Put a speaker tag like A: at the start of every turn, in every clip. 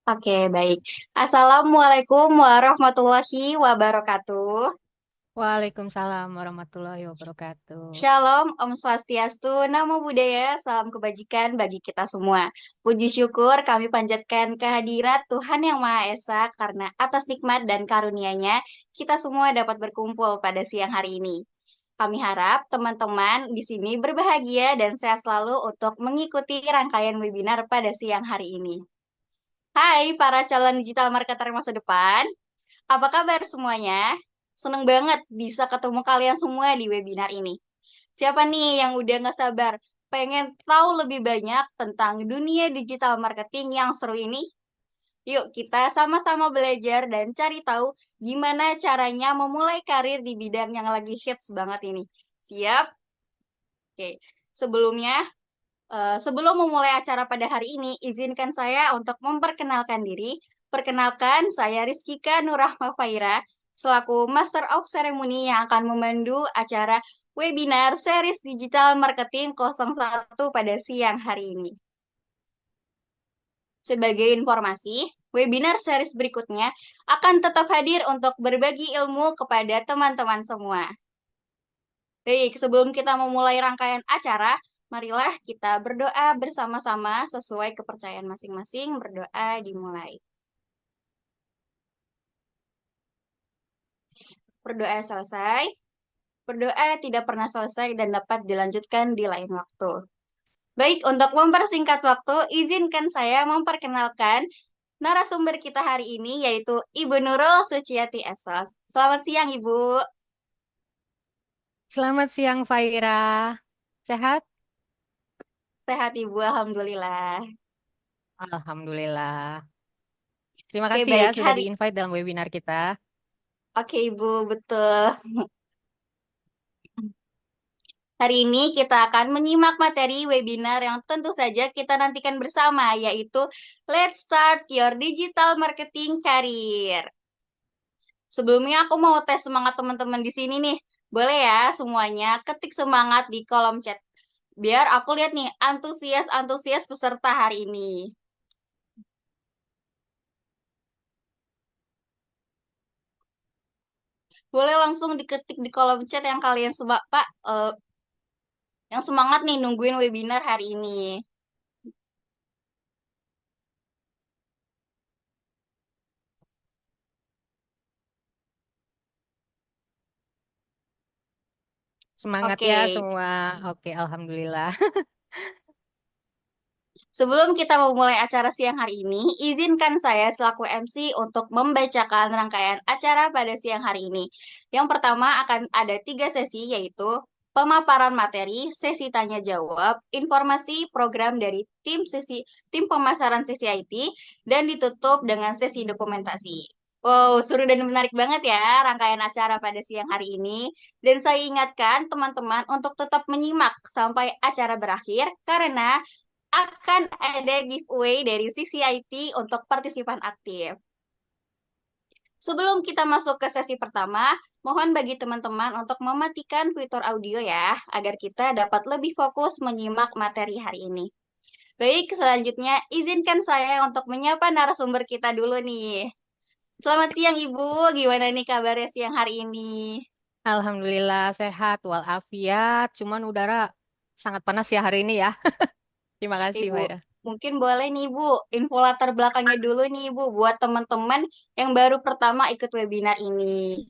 A: Oke, baik. Assalamualaikum warahmatullahi wabarakatuh.
B: Waalaikumsalam warahmatullahi wabarakatuh.
A: Shalom, Om Swastiastu, Namo Buddhaya, salam kebajikan bagi kita semua. Puji syukur kami panjatkan kehadirat Tuhan Yang Maha Esa karena atas nikmat dan karunia-Nya kita semua dapat berkumpul pada siang hari ini. Kami harap teman-teman di sini berbahagia dan sehat selalu untuk mengikuti rangkaian webinar pada siang hari ini. Hai para calon digital marketer masa depan. Apa kabar semuanya? Seneng banget bisa ketemu kalian semua di webinar ini. Siapa nih yang udah nggak sabar pengen tahu lebih banyak tentang dunia digital marketing yang seru ini? Yuk kita sama-sama belajar dan cari tahu gimana caranya memulai karir di bidang yang lagi hits banget ini. Siap? Oke. Sebelumnya, sebelum memulai acara pada hari ini, izinkan saya untuk memperkenalkan diri. Perkenalkan, saya Rizkika Nurrahma Faira, selaku Master of Ceremony yang akan memandu acara webinar series Digital Marketing 01 pada siang hari ini. Sebagai informasi, webinar series berikutnya akan tetap hadir untuk berbagi ilmu kepada teman-teman semua. Baik, sebelum kita memulai rangkaian acara, marilah kita berdoa bersama-sama sesuai kepercayaan masing-masing. Berdoa dimulai. Berdoa selesai. Berdoa tidak pernah selesai dan dapat dilanjutkan di lain waktu. Baik, untuk mempersingkat waktu, izinkan saya memperkenalkan narasumber kita hari ini, yaitu Ibu Nurul Suciati Esos. Selamat siang, Ibu.
B: Selamat siang, Faira. Sehat?
A: Sehat, Ibu. Alhamdulillah.
B: Alhamdulillah. Terima
A: Oke,
B: kasih ya
A: baik.
B: sudah di-invite dalam webinar kita.
A: Oke, Ibu. Betul. Hari ini kita akan menyimak materi webinar yang tentu saja kita nantikan bersama, yaitu Let's Start Your Digital Marketing Career. Sebelumnya aku mau tes semangat teman-teman di sini nih. Boleh ya semuanya ketik semangat di kolom chat. Biar aku lihat nih antusias-antusias peserta hari ini. Boleh langsung diketik di kolom chat yang kalian Pak, yang semangat nih nungguin webinar hari ini.
B: Semangat
A: Oke.
B: ya semua. Oke, Alhamdulillah.
A: Sebelum kita memulai acara siang hari ini, izinkan saya selaku MC untuk membacakan rangkaian acara pada siang hari ini. Yang pertama akan ada 3 sesi, yaitu pemaparan materi, sesi tanya jawab, informasi program dari tim pemasaran sesi IT, dan ditutup dengan sesi dokumentasi. Wow, seru dan menarik banget ya rangkaian acara pada siang hari ini. Dan saya ingatkan teman-teman untuk tetap menyimak sampai acara berakhir karena akan ada giveaway dari sisi IT untuk partisipan aktif. Sebelum kita masuk ke sesi pertama, mohon bagi teman-teman untuk mematikan fitur audio ya, agar kita dapat lebih fokus menyimak materi hari ini. Baik, selanjutnya izinkan saya untuk menyapa narasumber kita dulu nih. Selamat siang Ibu, gimana nih kabarnya siang hari ini?
B: Alhamdulillah sehat walafiat. Cuman udara sangat panas ya hari ini ya. Terima kasih,
A: Ibu,
B: Faira.
A: mungkin boleh nih Ibu, info latar belakangnya dulu nih Ibu, buat teman-teman yang baru pertama ikut webinar ini.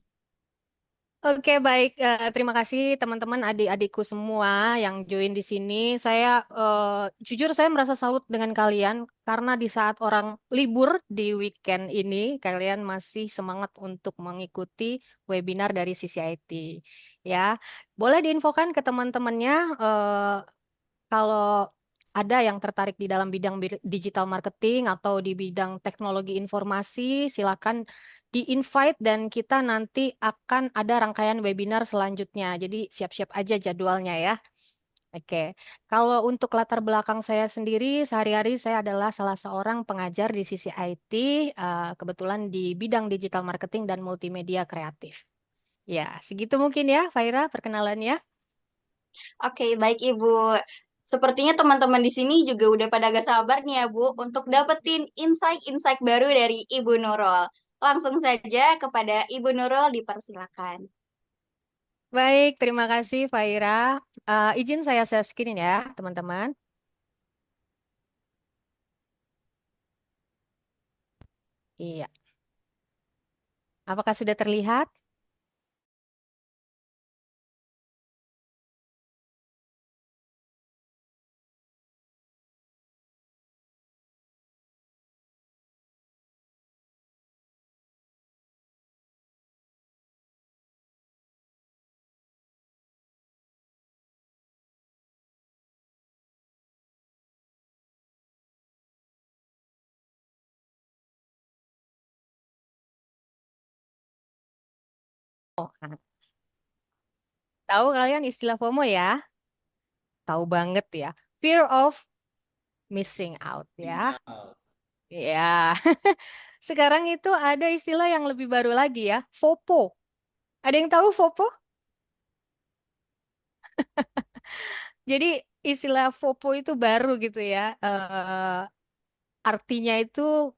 B: Oke, baik. Terima kasih teman-teman adik-adikku semua yang join di sini. Jujur saya merasa salut dengan kalian karena di saat orang libur di weekend ini, kalian masih semangat untuk mengikuti webinar dari sisi IT. Ya, boleh diinfokan ke teman-temannya kalau ada yang tertarik di dalam bidang digital marketing atau di bidang teknologi informasi, silakan di-invite dan kita nanti akan ada rangkaian webinar selanjutnya. Jadi siap-siap aja jadwalnya ya. Oke, kalau untuk latar belakang saya sendiri, sehari-hari saya adalah salah seorang pengajar di sisi IT, kebetulan di bidang digital marketing dan multimedia kreatif. Ya, segitu mungkin ya, Faira, perkenalannya.
A: Oke, baik Ibu. Sepertinya teman-teman di sini juga udah pada gak sabar nih ya, Bu, untuk dapetin insight-insight baru dari Ibu Nurul. Langsung saja kepada Ibu Nurul dipersilakan.
B: Baik, terima kasih Faira. Izin saya share screen ya, teman-teman. Iya. Apakah sudah terlihat? Oh, tahu kalian istilah FOMO ya? Tahu banget ya. Fear of missing out ya. Ya. Sekarang itu ada istilah yang lebih baru lagi ya, FOPO. Ada yang tahu FOPO? Jadi istilah FOPO itu baru gitu ya. Artinya itu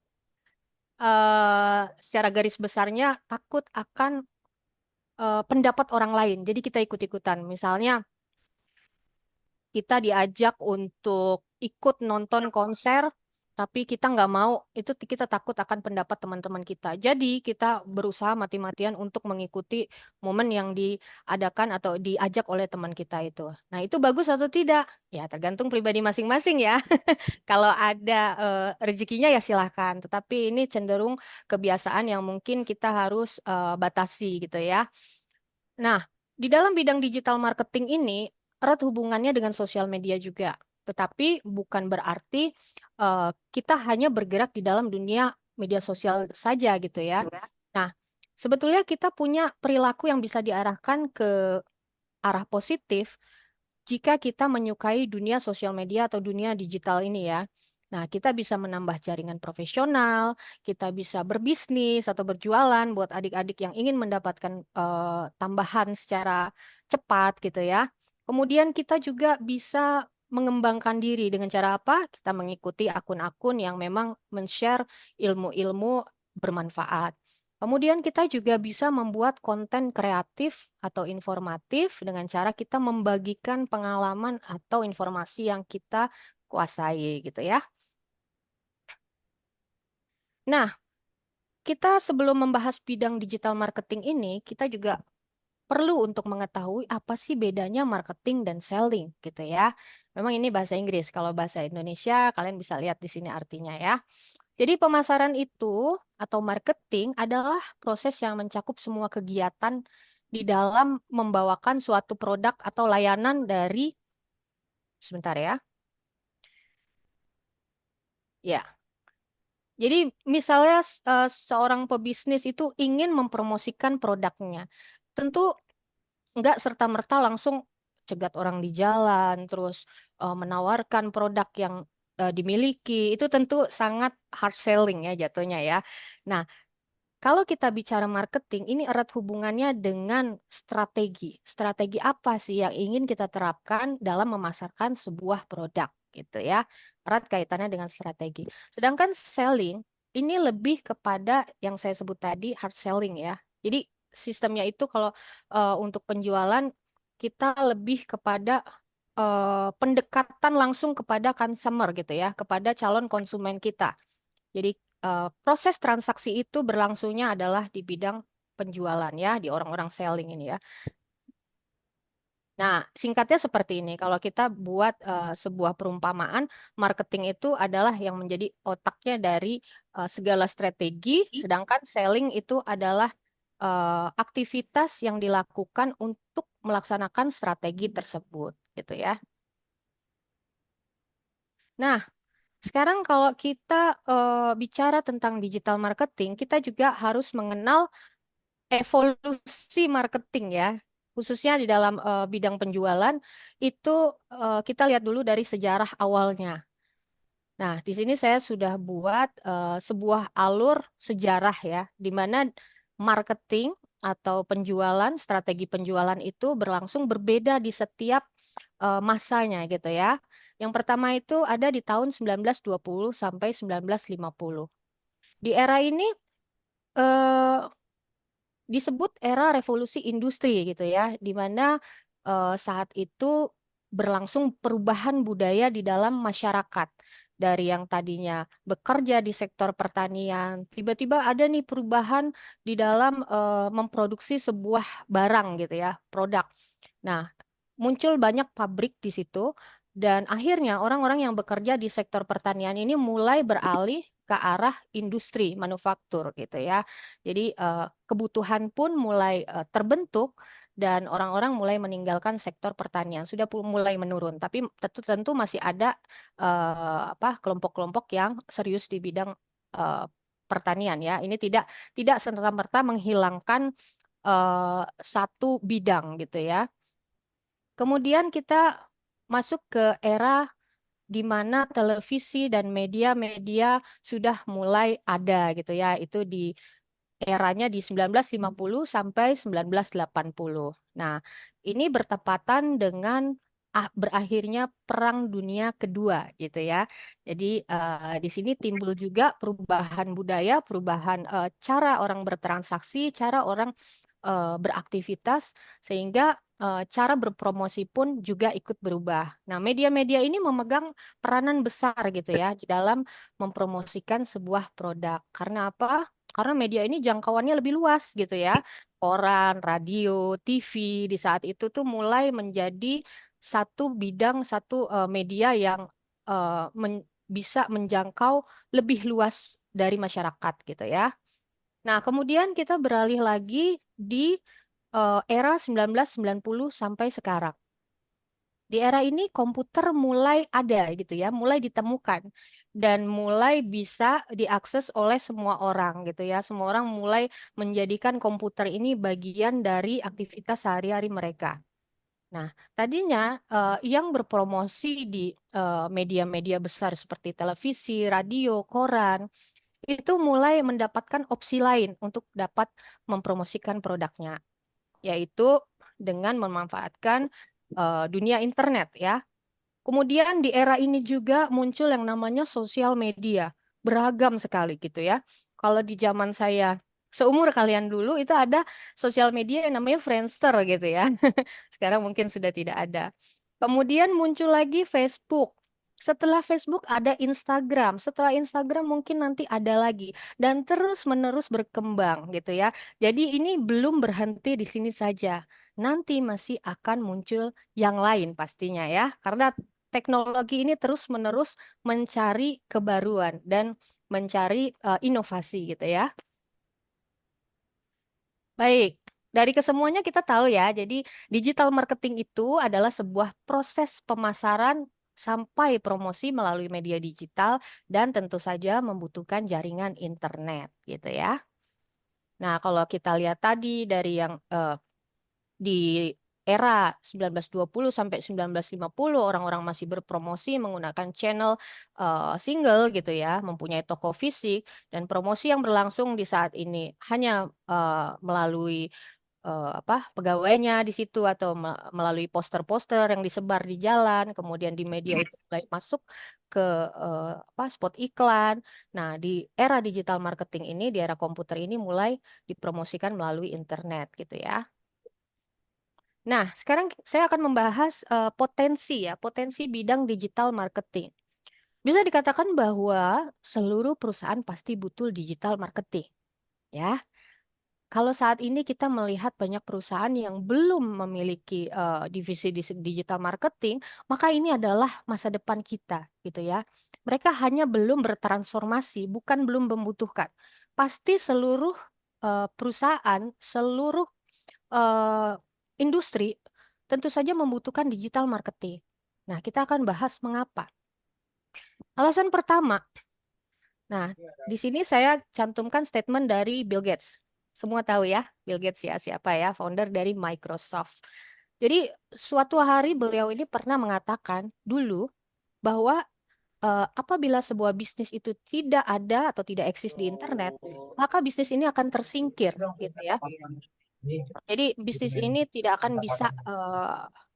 B: secara garis besarnya takut akan pendapat orang lain. Jadi kita ikut-ikutan. Misalnya kita diajak untuk ikut nonton konser, tapi kita nggak mau, itu kita takut akan pendapat teman-teman kita. Jadi kita berusaha mati-matian untuk mengikuti momen yang diadakan atau diajak oleh teman kita itu. Nah, itu bagus atau tidak? Ya, tergantung pribadi masing-masing ya. Kalau ada rezekinya ya silahkan. Tetapi ini cenderung kebiasaan yang mungkin kita harus batasi gitu ya. Nah, di dalam bidang digital marketing ini erat hubungannya dengan sosial media juga. Tetapi bukan berarti kita hanya bergerak di dalam dunia media sosial saja gitu ya. Nah, sebetulnya kita punya perilaku yang bisa diarahkan ke arah positif jika kita menyukai dunia sosial media atau dunia digital ini ya. Nah, kita bisa menambah jaringan profesional, kita bisa berbisnis atau berjualan buat adik-adik yang ingin mendapatkan tambahan secara cepat gitu ya. Kemudian kita juga bisa mengembangkan diri dengan cara apa? Kita mengikuti akun-akun yang memang men-share ilmu-ilmu bermanfaat. Kemudian kita juga bisa membuat konten kreatif atau informatif dengan cara kita membagikan pengalaman atau informasi yang kita kuasai gitu ya. Nah, kita sebelum membahas bidang digital marketing ini, kita juga perlu untuk mengetahui apa sih bedanya marketing dan selling gitu ya. Memang ini bahasa Inggris, kalau bahasa Indonesia kalian bisa lihat di sini artinya ya. Jadi pemasaran itu atau marketing adalah proses yang mencakup semua kegiatan di dalam membawakan suatu produk atau layanan dari, sebentar ya. Ya. Jadi misalnya seorang pebisnis itu ingin mempromosikan produknya. Tentu nggak serta-merta langsung cegat orang di jalan, terus menawarkan produk yang dimiliki. Itu tentu sangat hard selling ya jatuhnya ya. Nah, kalau kita bicara marketing, ini erat hubungannya dengan strategi. Strategi apa sih yang ingin kita terapkan dalam memasarkan sebuah produk gitu ya. Erat kaitannya dengan strategi. Sedangkan selling ini lebih kepada yang saya sebut tadi hard selling ya. Jadi sistemnya itu kalau untuk penjualan kita lebih kepada pendekatan langsung kepada consumer gitu ya, kepada calon konsumen kita. Jadi proses transaksi itu berlangsungnya adalah di bidang penjualan ya, di orang-orang selling ini ya. Nah, singkatnya seperti ini. Kalau kita buat sebuah perumpamaan, marketing itu adalah yang menjadi otaknya dari segala strategi, sedangkan selling itu adalah aktivitas yang dilakukan untuk melaksanakan strategi tersebut, gitu ya. Nah, sekarang kalau kita bicara tentang digital marketing, kita juga harus mengenal evolusi marketing ya, khususnya di dalam bidang penjualan itu kita lihat dulu dari sejarah awalnya. Nah, di sini saya sudah buat sebuah alur sejarah ya, di mana marketing atau penjualan, strategi penjualan itu berlangsung berbeda di setiap masanya gitu ya. Yang pertama itu ada di tahun 1920 sampai 1950. Di era ini eh, disebut era revolusi industri gitu ya, di mana saat itu berlangsung perubahan budaya di dalam masyarakat. Dari yang tadinya bekerja di sektor pertanian, tiba-tiba ada nih perubahan di dalam memproduksi sebuah barang gitu ya, produk. Nah, muncul banyak pabrik di situ dan akhirnya orang-orang yang bekerja di sektor pertanian ini mulai beralih ke arah industri manufaktur gitu ya. Jadi kebutuhan pun mulai terbentuk dan orang-orang mulai meninggalkan sektor pertanian. Sudah mulai menurun, tapi tentu masih ada kelompok-kelompok yang serius di bidang eh, pertanian ya. Ini tidak tidak serta-merta menghilangkan satu bidang gitu ya. Kemudian kita masuk ke era di mana televisi dan media-media sudah mulai ada gitu ya. Itu di eranya di 1950 sampai 1980. Nah, ini bertepatan dengan berakhirnya Perang Dunia Kedua gitu ya. Jadi di sini timbul juga perubahan budaya, perubahan cara orang bertransaksi, cara orang beraktivitas, sehingga cara berpromosi pun juga ikut berubah. Nah, media-media ini memegang peranan besar gitu ya di dalam mempromosikan sebuah produk. Karena apa? Karena media ini jangkauannya lebih luas gitu ya. Koran, radio, TV di saat itu tuh mulai menjadi satu bidang, satu media yang bisa menjangkau lebih luas dari masyarakat gitu ya. Nah, kemudian kita beralih lagi di era 1990 sampai sekarang. Di era ini komputer mulai ada gitu ya, mulai ditemukan dan mulai bisa diakses oleh semua orang gitu ya. Semua orang mulai menjadikan komputer ini bagian dari aktivitas sehari-hari mereka. Nah, tadinya yang berpromosi di media-media besar seperti televisi, radio, koran itu mulai mendapatkan opsi lain untuk dapat mempromosikan produknya, yaitu dengan memanfaatkan dunia internet ya. Kemudian di era ini juga muncul yang namanya sosial media, beragam sekali gitu ya. Kalau di zaman saya seumur kalian dulu itu ada sosial media yang namanya Friendster gitu ya. Sekarang mungkin sudah tidak ada. Kemudian muncul lagi Facebook. Setelah Facebook ada Instagram. Setelah Instagram mungkin nanti ada lagi dan terus-menerus berkembang gitu ya. Jadi ini belum berhenti di sini saja. Nanti masih akan muncul yang lain pastinya ya. Karena teknologi ini terus-menerus mencari kebaruan dan mencari inovasi gitu ya. Baik, dari kesemuanya kita tahu ya, jadi digital marketing itu adalah sebuah proses pemasaran sampai promosi melalui media digital dan tentu saja membutuhkan jaringan internet gitu ya. Nah, kalau kita lihat tadi dari yang di era 1920 sampai 1950 orang-orang masih berpromosi menggunakan channel single gitu ya, mempunyai toko fisik dan promosi yang berlangsung di saat ini hanya melalui pegawainya di situ atau melalui poster-poster yang disebar di jalan, kemudian di media itu mulai masuk ke spot iklan. Nah, di era digital marketing ini, di era komputer ini mulai dipromosikan melalui internet gitu ya. Nah, sekarang saya akan membahas potensi ya, potensi bidang digital marketing. Bisa dikatakan bahwa seluruh perusahaan pasti butuh digital marketing, ya. Kalau saat ini kita melihat banyak perusahaan yang belum memiliki divisi digital marketing, maka ini adalah masa depan kita, gitu ya. Mereka hanya belum bertransformasi, bukan belum membutuhkan. Pasti seluruh perusahaan, seluruh eh, industri tentu saja membutuhkan digital marketing. Nah, kita akan bahas mengapa. Alasan pertama, nah, di sini saya cantumkan statement dari Bill Gates. Semua tahu ya, Bill Gates ya siapa ya, founder dari Microsoft. Jadi, suatu hari beliau ini pernah mengatakan dulu bahwa apabila sebuah bisnis itu tidak ada atau tidak eksis di internet, maka bisnis ini akan tersingkir, gitu ya. Jadi bisnis ini tidak akan bisa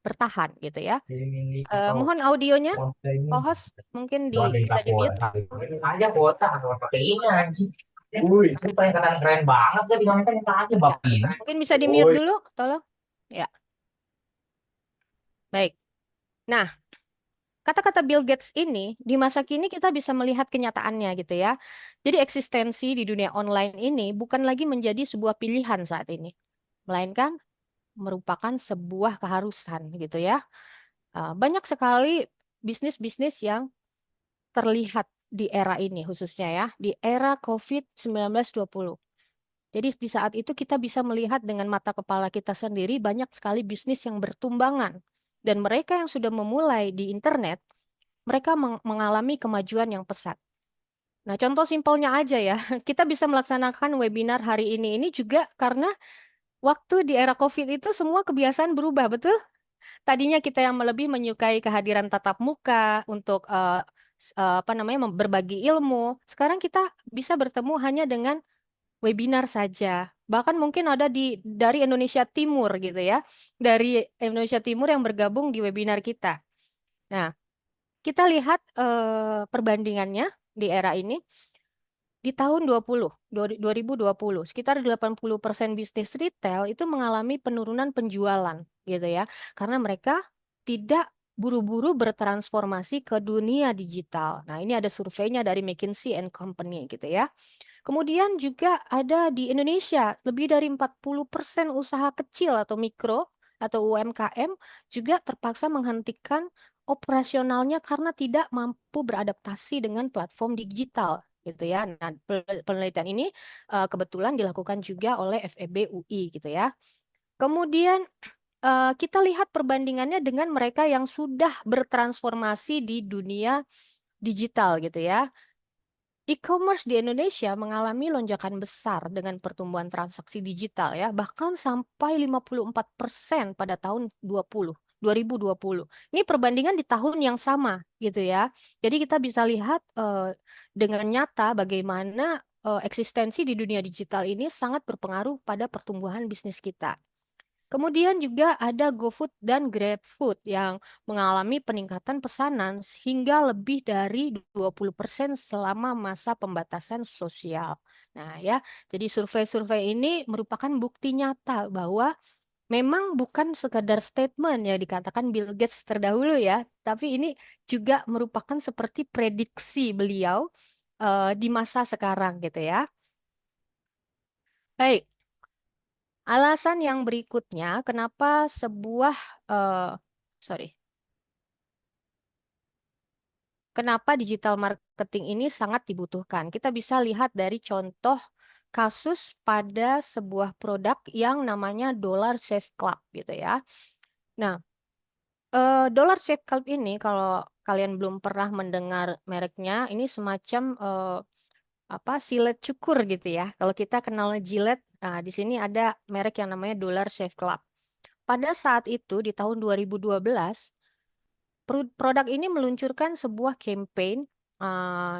B: bertahan gitu ya.
C: Ini atau
B: Mohon audionya,
C: konten ini
B: co-host mungkin
C: jual
B: bisa
C: minta
B: di-mute.
C: kuota. Ini aja kuota kalau pakai ini anjing. Wih, itu pengen kata keren banget gak dimana kan minta aja
B: Ya,
C: bapin.
B: mungkin bisa di-mute
C: Woi.
B: dulu, tolong. Ya, baik. Nah, kata-kata Bill Gates ini di masa kini kita bisa melihat kenyataannya gitu ya. Jadi eksistensi di dunia online ini bukan lagi menjadi sebuah pilihan saat ini, melainkan merupakan sebuah keharusan gitu ya. Banyak sekali bisnis-bisnis yang terlihat di era ini khususnya ya, di era COVID-19-20. Jadi di saat itu kita bisa melihat dengan mata kepala kita sendiri banyak sekali bisnis yang bertumbangan. Dan mereka yang sudah memulai di internet, mereka mengalami kemajuan yang pesat. Nah, contoh simpelnya aja ya, kita bisa melaksanakan webinar hari ini juga karena waktu di era COVID itu semua kebiasaan berubah, betul? Tadinya kita yang lebih menyukai kehadiran tatap muka untuk apa namanya berbagi ilmu. Sekarang kita bisa bertemu hanya dengan webinar saja. Bahkan mungkin ada dari Indonesia Timur gitu ya. Dari Indonesia Timur yang bergabung di webinar kita. Nah, kita lihat perbandingannya di era ini. Di tahun 2020, sekitar 80% bisnis retail itu mengalami penurunan penjualan gitu ya. Karena mereka tidak buru-buru bertransformasi ke dunia digital. Nah, ini ada surveinya dari McKinsey and Company gitu ya. Kemudian juga ada di Indonesia, lebih dari 40% usaha kecil atau mikro atau UMKM juga terpaksa menghentikan operasionalnya karena tidak mampu beradaptasi dengan platform digital gitu ya. Nah, penelitian ini kebetulan dilakukan juga oleh FEB UI gitu ya. Kemudian kita lihat perbandingannya dengan mereka yang sudah bertransformasi di dunia digital gitu ya. E-commerce di Indonesia mengalami lonjakan besar dengan pertumbuhan transaksi digital ya, bahkan sampai 54% pada tahun 2020. Ini perbandingan di tahun yang sama gitu ya. Jadi kita bisa lihat dengan nyata bagaimana eksistensi di dunia digital ini sangat berpengaruh pada pertumbuhan bisnis kita. Kemudian juga ada GoFood dan GrabFood yang mengalami peningkatan pesanan hingga lebih dari 20% selama masa pembatasan sosial. Nah ya, jadi survei-survei ini merupakan bukti nyata bahwa memang bukan sekadar statement yang dikatakan Bill Gates terdahulu ya, tapi ini juga merupakan seperti prediksi beliau di masa sekarang gitu ya. Baik, alasan yang berikutnya, kenapa sebuah sorry, kenapa digital marketing ini sangat dibutuhkan? Kita bisa lihat dari contoh kasus pada sebuah produk yang namanya Dollar Shave Club gitu ya. Nah, Dollar Shave Club ini kalau kalian belum pernah mendengar mereknya, ini semacam apa silet cukur gitu ya. Kalau kita kenal Gillette, nah, di sini ada merek yang namanya Dollar Shave Club. Pada saat itu di tahun 2012, produk ini meluncurkan sebuah campaign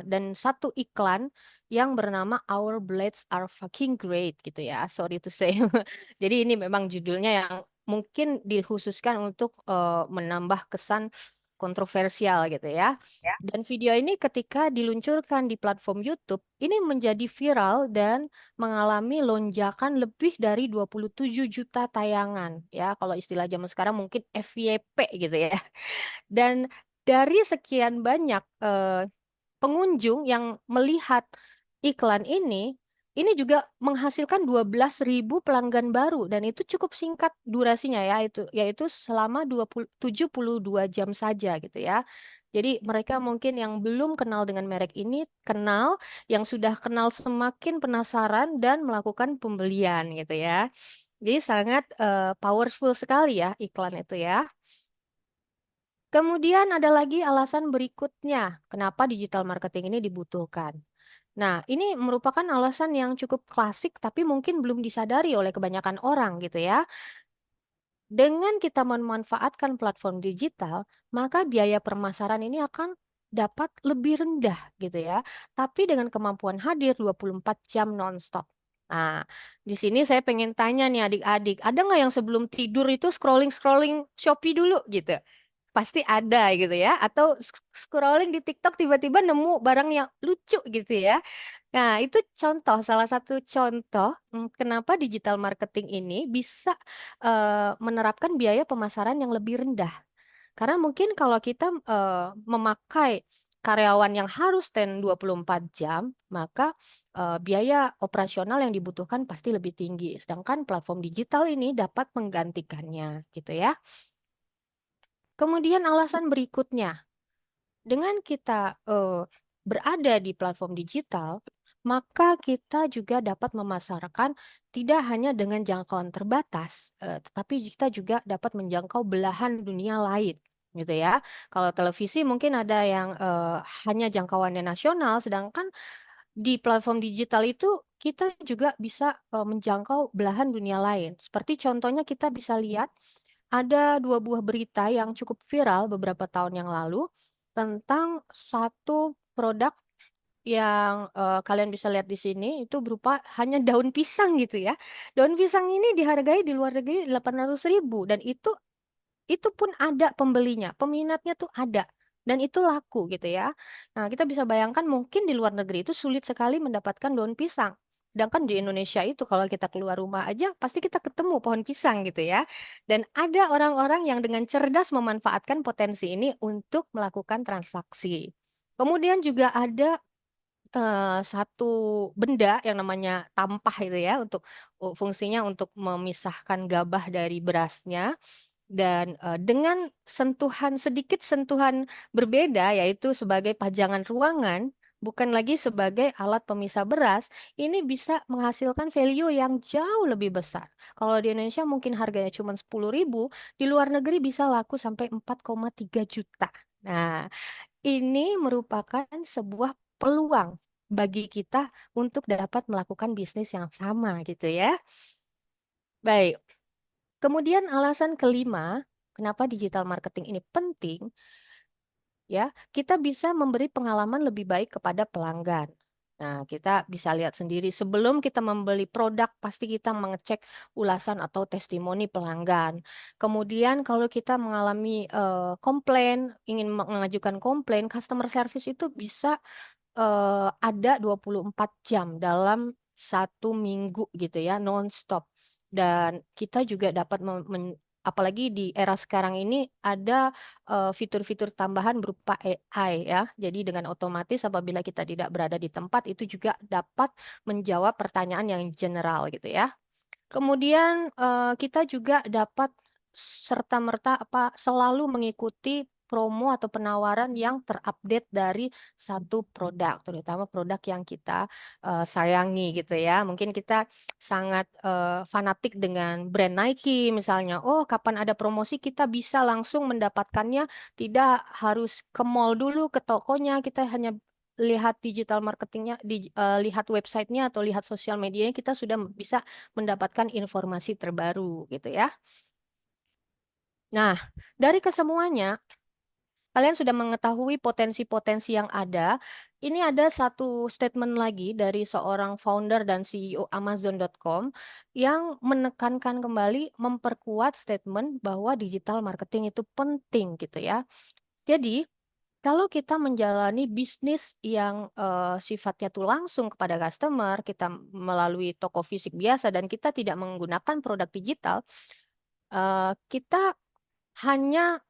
B: dan satu iklan yang bernama Our Blades Are Fucking Great gitu ya. Sorry to say. Jadi ini memang judulnya yang mungkin dikhususkan untuk menambah kesan kontroversial gitu ya. Dan video ini ketika diluncurkan di platform YouTube, ini menjadi viral dan mengalami lonjakan lebih dari 27 juta tayangan. Ya, kalau istilah zaman sekarang mungkin FYP gitu ya. Dan dari sekian banyak pengunjung yang melihat iklan ini juga menghasilkan 12.000 pelanggan baru dan itu cukup singkat durasinya ya yaitu selama 72 jam saja gitu ya. Jadi mereka mungkin yang belum kenal dengan merek ini kenal, yang sudah kenal semakin penasaran dan melakukan pembelian gitu ya. Jadi sangat powerful sekali ya iklan itu ya. Kemudian ada lagi alasan berikutnya, kenapa digital marketing ini dibutuhkan. Nah, ini merupakan alasan yang cukup klasik tapi mungkin belum disadari oleh kebanyakan orang gitu ya. Dengan kita memanfaatkan platform digital, maka biaya permasaran ini akan dapat lebih rendah gitu ya. Tapi dengan kemampuan hadir 24 jam nonstop. Nah, di sini saya pengen tanya nih adik-adik, ada nggak yang sebelum tidur itu scrolling-scrolling Shopee dulu gitu? Pasti ada gitu ya. Atau scrolling di TikTok tiba-tiba nemu barang yang lucu gitu ya. Nah, itu contoh, salah satu contoh kenapa digital marketing ini bisa menerapkan biaya pemasaran yang lebih rendah. Karena mungkin kalau kita memakai karyawan yang harus stand 24 jam, maka biaya operasional yang dibutuhkan pasti lebih tinggi. Sedangkan platform digital ini dapat menggantikannya, gitu ya. Kemudian alasan berikutnya, dengan kita berada di platform digital, maka kita juga dapat memasarkan tidak hanya dengan jangkauan terbatas, tetapi kita juga dapat menjangkau belahan dunia lain, gitu ya. Kalau televisi mungkin ada yang hanya jangkauannya nasional, sedangkan di platform digital itu kita juga bisa menjangkau belahan dunia lain. Seperti contohnya kita bisa lihat ada dua buah berita yang cukup viral beberapa tahun yang lalu tentang satu produk yang kalian bisa lihat di sini itu berupa hanya daun pisang gitu ya. Daun pisang ini dihargai di luar negeri 800.000 dan itu pun ada pembelinya, peminatnya tuh ada dan itu laku gitu ya. Nah, kita bisa bayangkan mungkin di luar negeri itu sulit sekali mendapatkan daun pisang. Sedangkan di Indonesia itu kalau kita keluar rumah aja pasti kita ketemu pohon pisang gitu ya. Dan ada orang-orang yang dengan cerdas memanfaatkan potensi ini untuk melakukan transaksi. Kemudian juga ada satu benda yang namanya tampah itu ya untuk fungsinya untuk memisahkan gabah dari berasnya dan dengan sedikit sentuhan berbeda yaitu sebagai pajangan ruangan bukan lagi sebagai alat pemisah beras ini bisa menghasilkan value yang jauh lebih besar. Kalau di Indonesia mungkin harganya cuma 10.000, di luar negeri bisa laku sampai 4,3 juta. Nah, ini merupakan sebuah peluang bagi kita untuk dapat melakukan bisnis yang sama gitu ya. Baik, kemudian alasan kelima, kenapa digital marketing ini penting, ya, kita bisa memberi pengalaman lebih baik kepada pelanggan. Nah, kita bisa lihat sendiri sebelum kita membeli produk, pasti kita mengecek ulasan atau testimoni pelanggan. Kemudian kalau kita mengalami komplain, ingin mengajukan komplain, customer service itu bisa ada 24 jam dalam satu minggu gitu ya, nonstop. Dan kita juga dapat apalagi di era sekarang ini ada fitur-fitur tambahan berupa AI ya. Jadi dengan otomatis apabila kita tidak berada di tempat itu juga dapat menjawab pertanyaan yang general gitu ya. Kemudian kita juga dapat serta-merta selalu mengikuti promo atau penawaran yang terupdate dari satu produk, terutama produk yang kita sayangi gitu ya. Mungkin kita sangat fanatik dengan brand Nike misalnya. Oh, kapan ada promosi kita bisa langsung mendapatkannya, tidak harus ke mall dulu, ke tokonya, kita hanya lihat digital marketingnya, lihat websitenya atau lihat sosial medianya, kita sudah bisa mendapatkan informasi terbaru gitu ya. Nah, dari kesemuanya, kalian sudah mengetahui potensi-potensi yang ada. Ini ada satu statement lagi dari seorang founder dan CEO Amazon.com yang menekankan kembali memperkuat statement bahwa digital marketing itu penting gitu ya. Jadi, kalau kita menjalani bisnis yang sifatnya tuh langsung kepada customer, kita melalui toko fisik biasa dan kita tidak menggunakan produk digital, kita hanya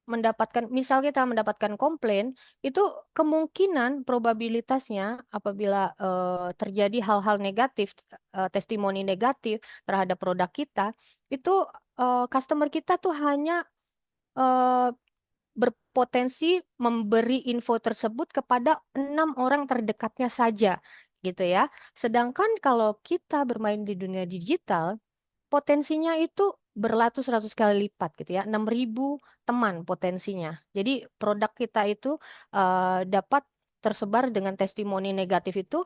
B: mendapatkan, misal kita mendapatkan komplain, itu kemungkinan probabilitasnya apabila terjadi hal-hal negatif, testimoni negatif terhadap produk kita, itu customer kita tuh hanya eh, berpotensi memberi info tersebut kepada 6 orang terdekatnya saja, gitu ya. Sedangkan kalau kita bermain di dunia digital, potensinya itu beratus-ratus kali lipat gitu ya, 6.000 teman potensinya. Jadi produk kita itu dapat tersebar dengan testimoni negatif itu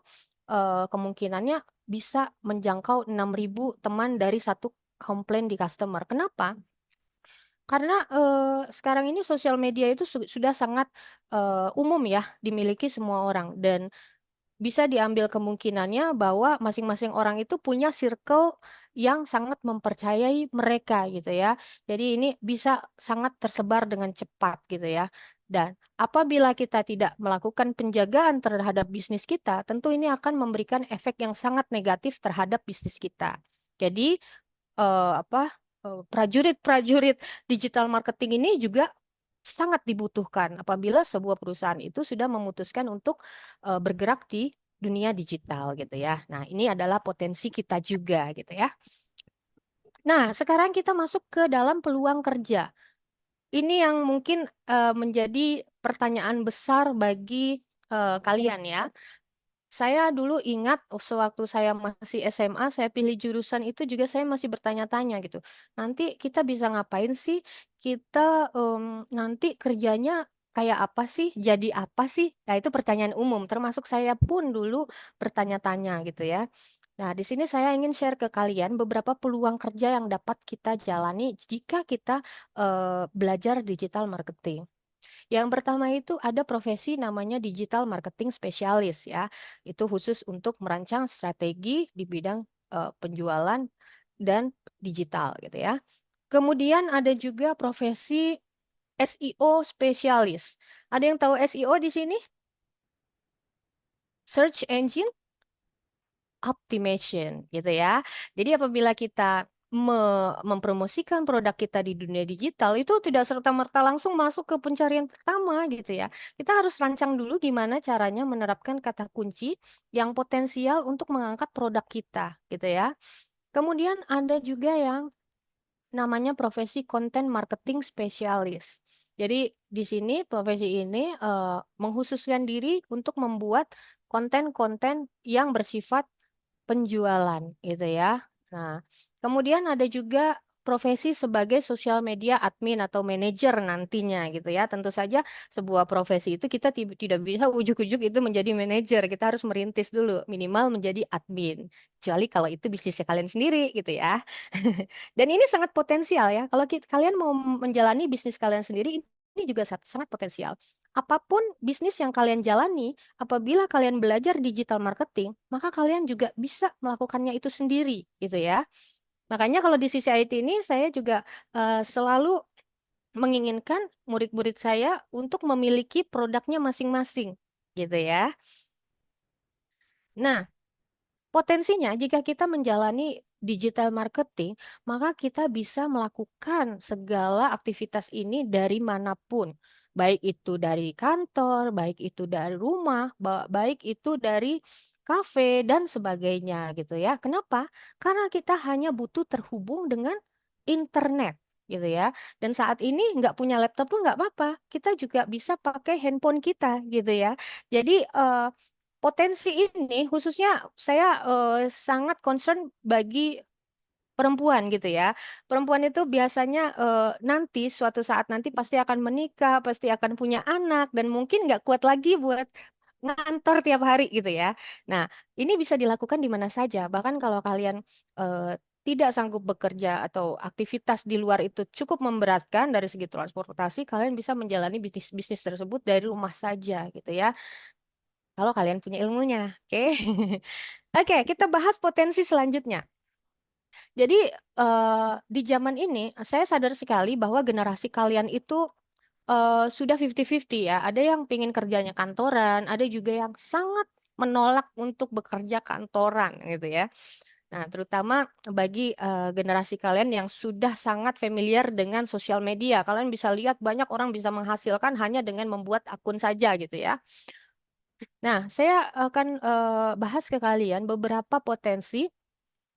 B: kemungkinannya bisa menjangkau 6.000 teman dari satu komplain di customer. Kenapa? Karena sekarang ini sosial media itu sudah sangat umum ya dimiliki semua orang dan bisa diambil kemungkinannya bahwa masing-masing orang itu punya circle yang sangat mempercayai mereka gitu ya. Jadi ini bisa sangat tersebar dengan cepat gitu ya. Dan apabila kita tidak melakukan penjagaan terhadap bisnis kita, tentu ini akan memberikan efek yang sangat negatif terhadap bisnis kita. Jadi prajurit-prajurit digital marketing ini juga sangat dibutuhkan apabila sebuah perusahaan itu sudah memutuskan untuk bergerak di dunia digital gitu ya. Nah, ini adalah potensi kita juga gitu ya. Nah, sekarang kita masuk ke dalam peluang kerja. Ini yang mungkin menjadi pertanyaan besar bagi kalian ya. Saya dulu ingat sewaktu saya masih SMA, saya pilih jurusan itu juga saya masih bertanya-tanya gitu. Nanti kita bisa ngapain sih? Kita nanti kerjanya kayak apa sih? Jadi apa sih? Nah, itu pertanyaan umum. Termasuk saya pun dulu bertanya-tanya gitu ya. Nah, di sini saya ingin share ke kalian beberapa peluang kerja yang dapat kita jalani jika kita belajar digital marketing. Yang pertama itu ada profesi namanya digital marketing spesialis ya. Itu khusus untuk merancang strategi di bidang penjualan dan digital gitu ya. Kemudian ada juga profesi SEO spesialis. Ada yang tahu SEO di sini? Search Engine Optimation gitu ya. Jadi apabila kita mempromosikan produk kita di dunia digital itu tidak serta-merta langsung masuk ke pencarian pertama gitu ya. Kita harus rancang dulu gimana caranya menerapkan kata kunci yang potensial untuk mengangkat produk kita gitu ya. Kemudian ada juga yang namanya profesi content marketing spesialis. Jadi di sini profesi ini menghususkan diri untuk membuat konten-konten yang bersifat penjualan gitu ya. Nah, kemudian ada juga profesi sebagai sosial media admin atau manajer nantinya gitu ya. Tentu saja sebuah profesi itu kita tidak bisa ujuk-ujuk itu menjadi manajer. Kita harus merintis dulu minimal menjadi admin. Kecuali kalau itu bisnisnya kalian sendiri gitu ya. Dan ini sangat potensial ya. Kalau kalian mau menjalani bisnis kalian sendiri ini juga sangat potensial. Apapun bisnis yang kalian jalani, apabila kalian belajar digital marketing, maka kalian juga bisa melakukannya itu sendiri, gitu ya. Makanya kalau di sisi IT ini, saya juga selalu menginginkan murid-murid saya untuk memiliki produknya masing-masing, gitu ya. Nah, potensinya jika kita menjalani digital marketing, maka kita bisa melakukan segala aktivitas ini dari manapun. Baik itu dari kantor, baik itu dari rumah, baik itu dari kafe dan sebagainya gitu ya. Kenapa? Karena kita hanya butuh terhubung dengan internet gitu ya. Dan saat ini nggak punya laptop pun nggak apa-apa. Kita juga bisa pakai handphone kita gitu ya. Jadi potensi ini khususnya saya sangat concern bagi perempuan gitu ya. Perempuan itu biasanya nanti suatu saat nanti pasti akan menikah, pasti akan punya anak dan mungkin nggak kuat lagi buat ngantor tiap hari gitu ya. Nah, ini bisa dilakukan di mana saja. Bahkan kalau kalian tidak sanggup bekerja atau aktivitas di luar itu cukup memberatkan dari segi transportasi, kalian bisa menjalani bisnis-bisnis tersebut dari rumah saja gitu ya. Kalau kalian punya ilmunya, oke? Oke, kita bahas potensi selanjutnya. Jadi di zaman ini saya sadar sekali bahwa generasi kalian itu sudah 50-50 ya. Ada yang pengen kerjanya kantoran, ada juga yang sangat menolak untuk bekerja kantoran gitu ya. Nah, terutama bagi generasi kalian yang sudah sangat familiar dengan sosial media. Kalian bisa lihat banyak orang bisa menghasilkan hanya dengan membuat akun saja gitu ya. Nah, saya akan bahas ke kalian beberapa potensi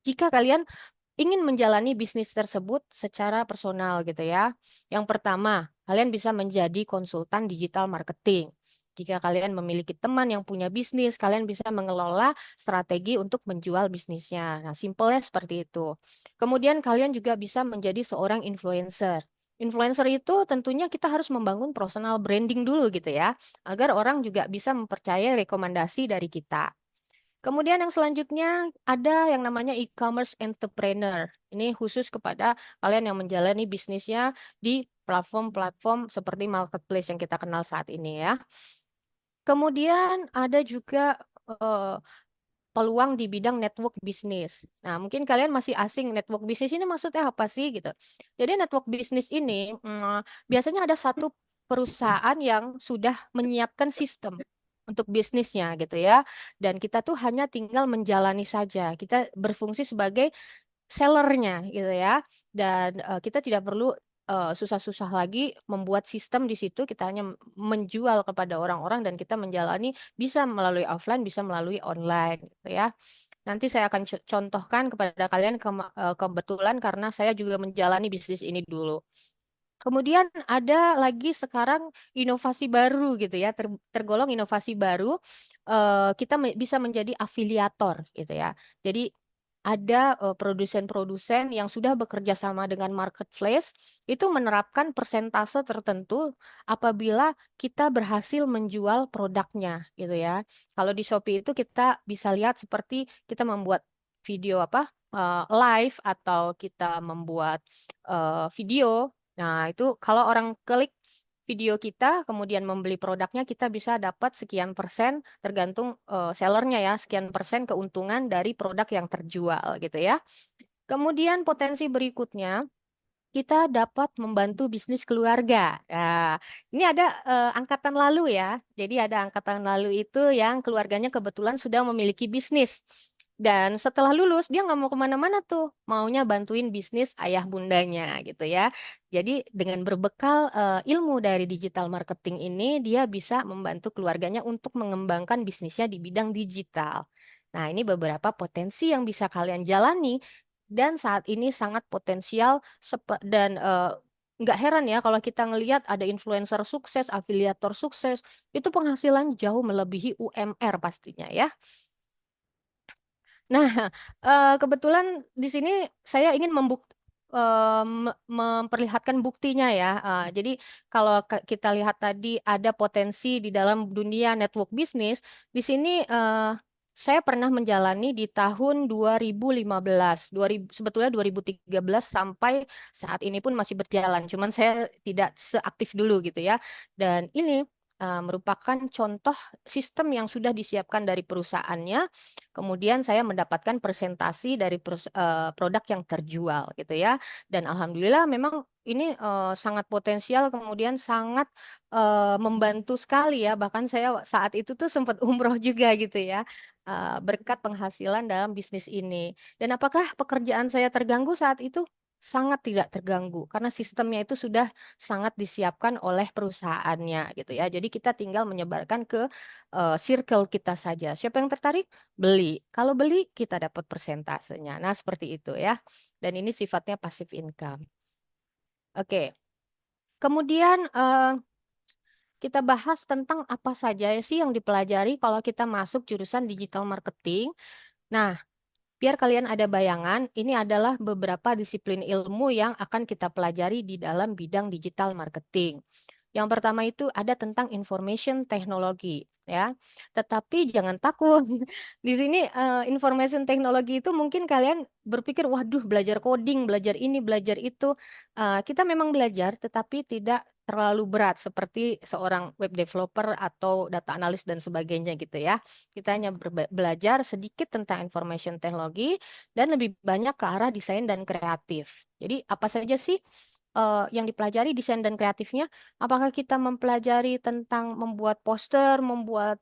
B: jika kalian ingin menjalani bisnis tersebut secara personal gitu ya. Yang pertama, kalian bisa menjadi konsultan digital marketing. Jika kalian memiliki teman yang punya bisnis, kalian bisa mengelola strategi untuk menjual bisnisnya. Nah, simpelnya seperti itu. Kemudian kalian juga bisa menjadi seorang influencer. Influencer itu tentunya kita harus membangun personal branding dulu gitu ya, agar orang juga bisa mempercayai rekomendasi dari kita. Kemudian yang selanjutnya ada yang namanya e-commerce entrepreneur. Ini khusus kepada kalian yang menjalani bisnisnya di platform-platform seperti marketplace yang kita kenal saat ini ya. Kemudian ada juga eh, peluang di bidang network bisnis. Nah, mungkin kalian masih asing network bisnis ini maksudnya apa sih gitu. Jadi network bisnis ini biasanya ada satu perusahaan yang sudah menyiapkan sistem untuk bisnisnya gitu ya. Dan kita tuh hanya tinggal menjalani saja. Kita berfungsi sebagai sellernya gitu ya. Dan kita tidak perlu susah-susah lagi membuat sistem di situ. Kita hanya menjual kepada orang-orang dan kita menjalani bisa melalui offline, bisa melalui online gitu ya. Nanti saya akan contohkan kepada kalian kebetulan karena saya juga menjalani bisnis ini dulu. Kemudian ada lagi sekarang inovasi baru gitu ya, tergolong inovasi baru. Kita bisa menjadi afiliator gitu ya. Jadi ada produsen-produsen yang sudah bekerja sama dengan marketplace itu menerapkan persentase tertentu apabila kita berhasil menjual produknya gitu ya. Kalau di Shopee itu kita bisa lihat seperti kita membuat video apa live atau kita membuat video. Nah, itu kalau orang klik video kita, kemudian membeli produknya, kita bisa dapat sekian persen, tergantung sellernya ya, sekian persen keuntungan dari produk yang terjual gitu ya. Kemudian potensi berikutnya, kita dapat membantu bisnis keluarga. Nah, ini ada angkatan lalu ya. Jadi ada angkatan lalu itu yang keluarganya kebetulan sudah memiliki bisnis. Dan setelah lulus dia nggak mau kemana-mana tuh, maunya bantuin bisnis ayah bundanya gitu ya. Jadi dengan berbekal ilmu dari digital marketing ini, dia bisa membantu keluarganya untuk mengembangkan bisnisnya di bidang digital. Nah, ini beberapa potensi yang bisa kalian jalani dan saat ini sangat potensial dan nggak heran ya kalau kita ngelihat ada influencer sukses, afiliator sukses, itu penghasilan jauh melebihi UMR pastinya ya. Nah, kebetulan di sini saya ingin memperlihatkan buktinya ya. Jadi kalau kita lihat tadi ada potensi di dalam dunia network bisnis, di sini saya pernah menjalani di tahun 2015, 2000, sebetulnya 2013 sampai saat ini pun masih berjalan. Cuman saya tidak seaktif dulu gitu ya. Dan ini merupakan contoh sistem yang sudah disiapkan dari perusahaannya. Kemudian saya mendapatkan presentasi dari produk yang terjual gitu ya. Dan alhamdulillah memang ini sangat potensial kemudian sangat membantu sekali ya. Bahkan saya saat itu tuh sempat umroh juga gitu ya. Berkat penghasilan dalam bisnis ini. Dan apakah pekerjaan saya terganggu saat itu? Sangat tidak terganggu karena sistemnya itu sudah sangat disiapkan oleh perusahaannya gitu ya. Jadi kita tinggal menyebarkan ke circle kita saja. Siapa yang tertarik? Beli. Kalau beli, kita dapat persentasenya. Nah, seperti itu ya. Dan ini sifatnya passive income. Oke. Kemudian kita bahas tentang apa saja sih yang dipelajari kalau kita masuk jurusan digital marketing. Nah, biar kalian ada bayangan, ini adalah beberapa disiplin ilmu yang akan kita pelajari di dalam bidang digital marketing. Yang pertama itu ada tentang information technology ya. Tetapi jangan takut. Di sini information technology itu mungkin kalian berpikir, waduh belajar coding, belajar ini, belajar itu. Kita memang belajar tetapi tidak terlalu berat seperti seorang web developer atau data analis dan sebagainya gitu ya. Kita hanya belajar sedikit tentang information technology dan lebih banyak ke arah desain dan kreatif. Jadi apa saja sih yang dipelajari desain dan kreatifnya? Apakah kita mempelajari tentang membuat poster, membuat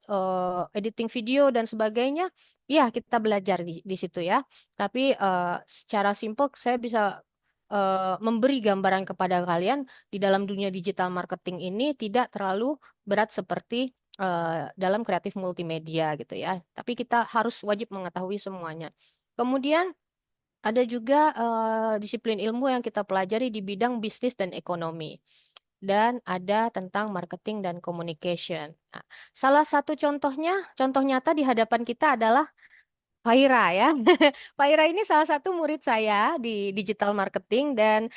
B: editing video dan sebagainya? Ya, kita belajar di situ ya. Tapi secara simpel saya bisa memberi gambaran kepada kalian di dalam dunia digital marketing ini tidak terlalu berat seperti dalam kreatif multimedia gitu ya. Tapi kita harus wajib mengetahui semuanya. Kemudian ada juga disiplin ilmu yang kita pelajari di bidang bisnis dan ekonomi. Dan ada tentang marketing dan communication. Nah, salah satu contohnya, contoh nyata di hadapan kita adalah Faira ya. Faira ini salah satu murid saya di digital marketing dan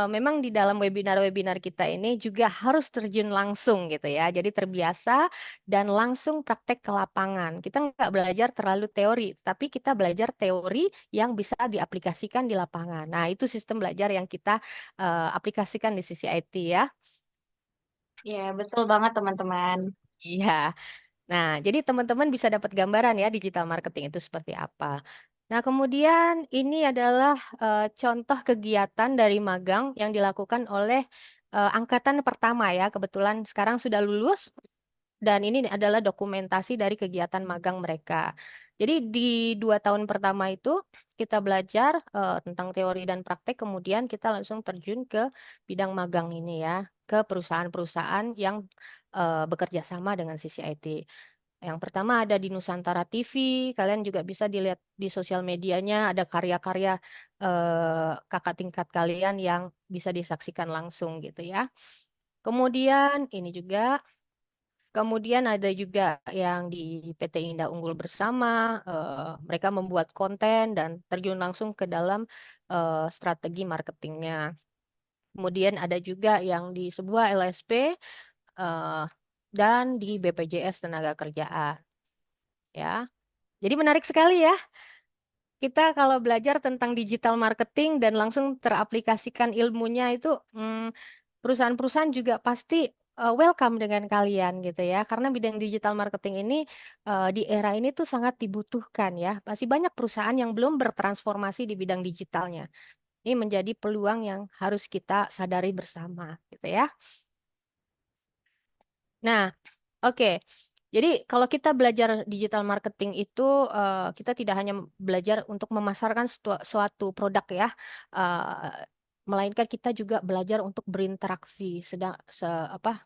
B: memang di dalam webinar-webinar kita ini juga harus terjun langsung gitu ya. Jadi terbiasa dan langsung praktek ke lapangan. Kita nggak belajar terlalu teori, tapi kita belajar teori yang bisa diaplikasikan di lapangan. Nah, itu sistem belajar yang kita aplikasikan di sisi IT ya.
A: Ya, betul banget teman-teman.
B: Iya. Nah, jadi teman-teman bisa dapat gambaran ya digital marketing itu seperti apa. Nah, kemudian ini adalah contoh kegiatan dari magang yang dilakukan oleh angkatan pertama ya. Kebetulan sekarang sudah lulus dan ini adalah dokumentasi dari kegiatan magang mereka. Jadi di 2 tahun pertama itu kita belajar tentang teori dan praktek, kemudian kita langsung terjun ke bidang magang ini ya, ke perusahaan-perusahaan yang bekerja sama dengan sisi IT. Yang pertama ada di Nusantara TV, kalian juga bisa dilihat di sosial medianya, ada karya-karya kakak tingkat kalian yang bisa disaksikan langsung gitu ya. Kemudian ini juga, kemudian ada juga yang di PT Indah Unggul Bersama, mereka membuat konten dan terjun langsung ke dalam strategi marketingnya. Kemudian ada juga yang di sebuah LSP eh, dan di BPJS Tenaga Kerjaan ya. Jadi menarik sekali ya. Kita kalau belajar tentang digital marketing dan langsung teraplikasikan ilmunya itu, perusahaan-perusahaan juga pasti welcome dengan kalian gitu ya. Karena bidang digital marketing ini di era ini tuh sangat dibutuhkan ya. Masih banyak perusahaan yang belum bertransformasi di bidang digitalnya. Ini menjadi peluang yang harus kita sadari bersama gitu ya. Nah, oke. Jadi kalau kita belajar digital marketing itu kita tidak hanya belajar untuk memasarkan suatu produk ya, melainkan kita juga belajar untuk berinteraksi, apa,